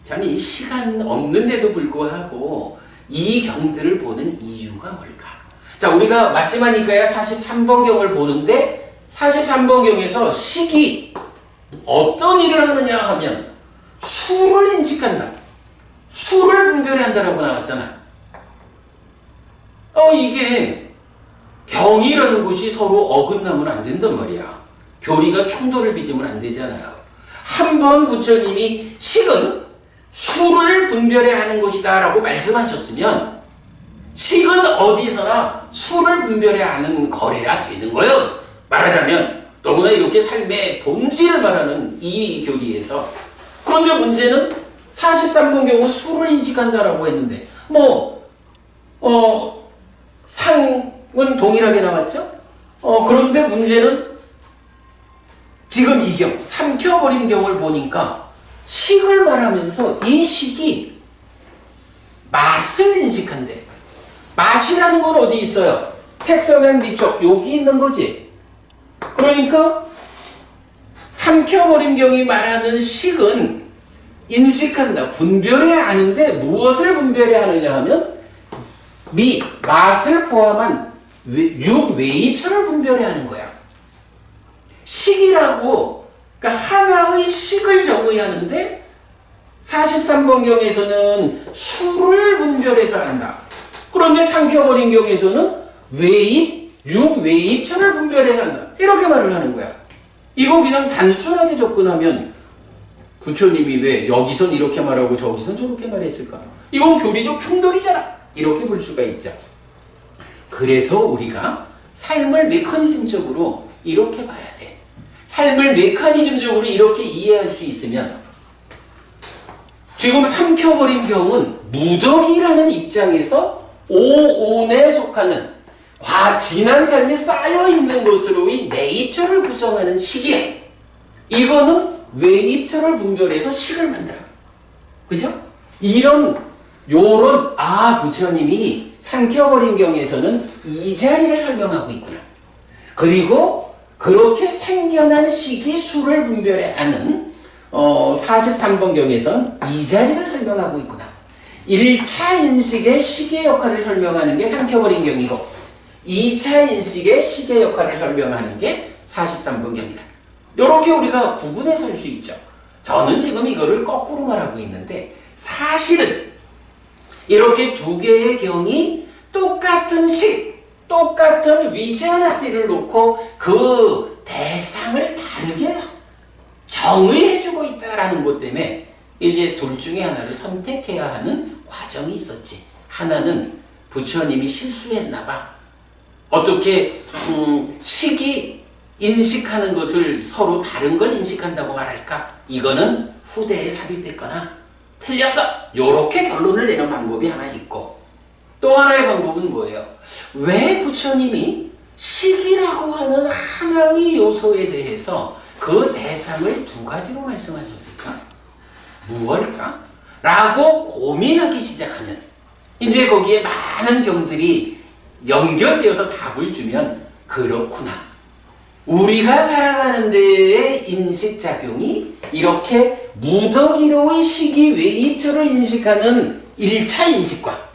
참 이 시간 없는데도 불구하고 이 경들을 보는 이유가 뭘까? 자, 우리가 맞지마니까야 43번 경을 보는데 43번 경에서 식이 어떤 일을 하느냐 하면 수를 인식한다. 수를 분별해야 한다라고 나왔잖아. 이게 경이라는 것이 서로 어긋나면 안 된단 말이야. 교리가 충돌을 빚으면 안 되잖아요. 한 번 부처님이 식은 수를 분별해야 하는 것이다 라고 말씀하셨으면 식은 어디서나 수를 분별해야 하는 거래야 되는 거예요. 말하자면 너무나 이렇게 삶의 본질을 말하는 이 교리에서. 그런데 문제는 43번 경우 수를 인식한다라고 했는데 상은 동일하게 나왔죠? 그런데 문제는 지금 이 경, 삼켜버린 경을 보니까 식을 말하면서 이 식이 맛을 인식한대. 맛이라는 건 어디 있어요? 색성향 미촉 여기 있는 거지. 그러니까 삼켜버린 경이 말하는 식은 인식한다. 분별해야 하는데 무엇을 분별해야 하느냐 하면 맛을 포함한 육외입처를 분별해야 하는 거야. 식이라고, 그러니까 하나의 식을 정의하는데 43번 경에서는 수를 분별해서 한다. 그런데 삼켜버린 경에서는 육외입처를 분별해서 한다. 이렇게 말을 하는 거야. 이거 그냥 단순하게 접근하면 부처님이 왜 여기선 이렇게 말하고 저기선 저렇게 말했을까? 이건 교리적 충돌이잖아. 이렇게 볼 수가 있죠. 그래서 우리가 삶을 메커니즘적으로 이렇게 봐야 돼. 삶을 메커니즘적으로 이렇게 이해할 수 있으면 지금 삼켜버린 경은 무덕이라는 입장에서 오온에 속하는 지난 삶에 쌓여있는 것으로의 내입처를 구성하는 식이야. 이거는 외입처를 분별해서 식을 만들어. 그죠? 요런 부처님이 삼켜버린 경에서는 이 자리를 설명하고 있구나. 그리고 그렇게 생겨난 식이 수를 분별해 하는 43번 경에선 이 자리를 설명하고 있구나. 1차 인식의 식의 역할을 설명하는 게 삼켜버린 경이고 2차 인식의 식의 역할을 설명하는 게 43번 경이다. 이렇게 우리가 구분해서 할 수 있죠. 저는 지금 이거를 거꾸로 말하고 있는데 사실은 이렇게 두 개의 경이 똑같은 식, 똑같은 위자나띠를 놓고 그 대상을 다르게 정의해주고 있다라는 것 때문에 이제 둘 중에 하나를 선택해야 하는 과정이 있었지. 하나는 부처님이 실수했나 봐. 어떻게 식이 인식하는 것을 서로 다른 걸 인식한다고 말할까? 이거는 후대에 삽입됐거나 틀렸어! 요렇게 결론을 내는 방법이 하나 있고 또 하나의 방법은 뭐예요? 왜 부처님이 식이라고 하는 하나의 요소에 대해서 그 대상을 두 가지로 말씀하셨을까? 무엇일까? 라고 고민하기 시작하면 이제 거기에 많은 경들이 연결되어서 답을 주면 그렇구나. 우리가 살아가는 데의 인식작용이 이렇게 무더기로의 식이 외입처를 인식하는 1차 인식과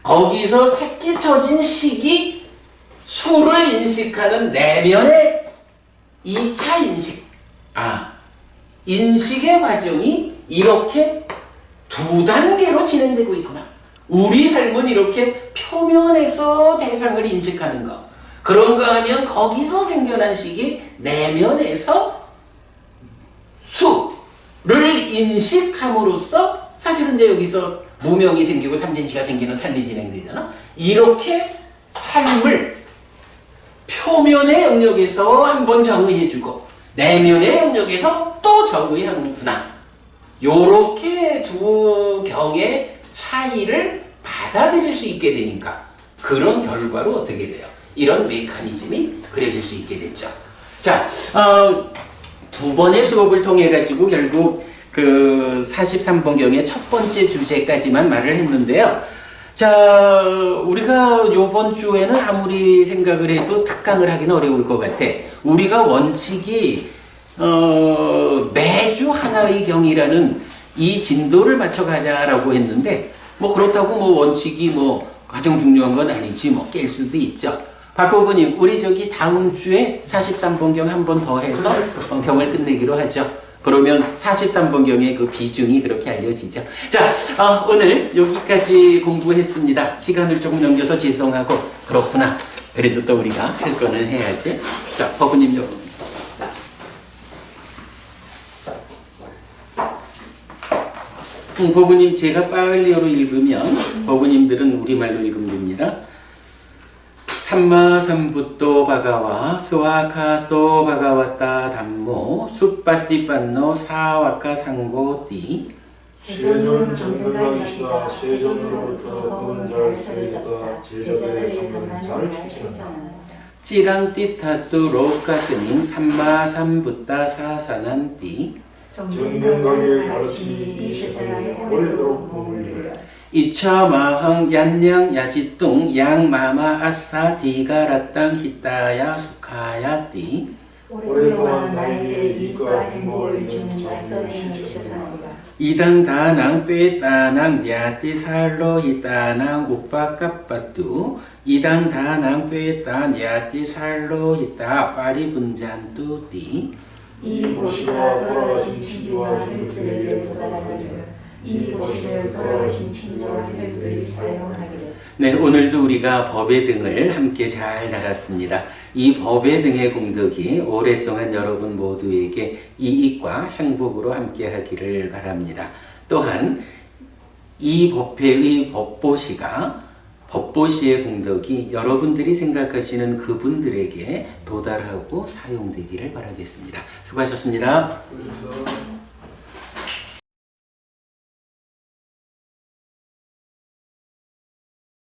거기서 새끼 쳐진 식이 수를 인식하는 내면의 2차 인식. 인식의 과정이 이렇게 두 단계로 진행되고 있구나. 우리 삶은 이렇게 표면에서 대상을 인식하는 것. 그런가 하면 거기서 생겨난 식이 내면에서 수를 인식함으로써 사실은 이제 여기서 무명이 생기고 탐진치가 생기는 삶이 진행되잖아. 이렇게 삶을 표면의 영역에서 한번 정의해주고 내면의 영역에서 또 정의하는구나. 요렇게 두 경의 차이를 받아들일 수 있게 되니까 그런 결과로 어떻게 돼요? 이런 메커니즘이 그려질 수 있게 됐죠. 자, 두 번의 수업을 통해 가지고 결국 그 43번경의 첫 번째 주제까지만 말을 했는데요. 자, 우리가 요번 주에는 아무리 생각을 해도 특강을 하기는 어려울 것 같아. 우리가 원칙이 매주 하나의 경이라는 이 진도를 맞춰가자라고 했는데 뭐 그렇다고 뭐 원칙이 뭐 가장 중요한 건 아니지 뭐 깰 수도 있죠. 박보부님, 우리 저기 다음 주에 43번경 한 번 더 해서 경을 끝내기로 하죠. 그러면 43번경의 그 비중이 그렇게 알려지죠. 자, 오늘 여기까지 공부했습니다. 시간을 조금 넘겨서 죄송하고 그렇구나. 그래도 또 우리가 할 거는 해야지. 자, 법부님 요. 법부님 제가 빨리어로 읽으면 법부님들은 우리말로 읽으면 됩니다. 삼마삼부또 바가와 스와카또 바가와따 담모 숫바띠빤노 사와카 상고띠 세존은 언젠가이시다. 세존으로부터 법은 잘 서려졌다. 제자들의 삶은 잘 실천한다. 찌랑띠타뚜 로카스닝 삼마삼부따 사사난띠 정정당의 가르침이 이 세상에 오래도록 머물리라. 이차마항 얀냥 야지뚱 양마마 아싸 디가라땅 히따야 수카야띠 오랫동안 나에게 이익과 행복을 주는 자선의 실천한다. 이당다낭 페따낭 야지 살로 히따낭 우파까빠뚜 이당다낭 페따 야지 살로 히따 파리분잔뚜띠 이 도시가 돌아가신 친지와 혈육들에게 도달하기를 이 도시를 돌아가신 친지와 혈육들이 사용하기를. 네, 오늘도 우리가 법의 등을 함께 잘 달았습니다. 이 법의 등의 공덕이 오랫동안 여러분 모두에게 이익과 행복으로 함께 하기를 바랍니다. 또한 이 법회의 법보시의 공덕이 여러분들이 생각하시는 그분들에게 도달하고 사용되기를 바라겠습니다. 수고하셨습니다.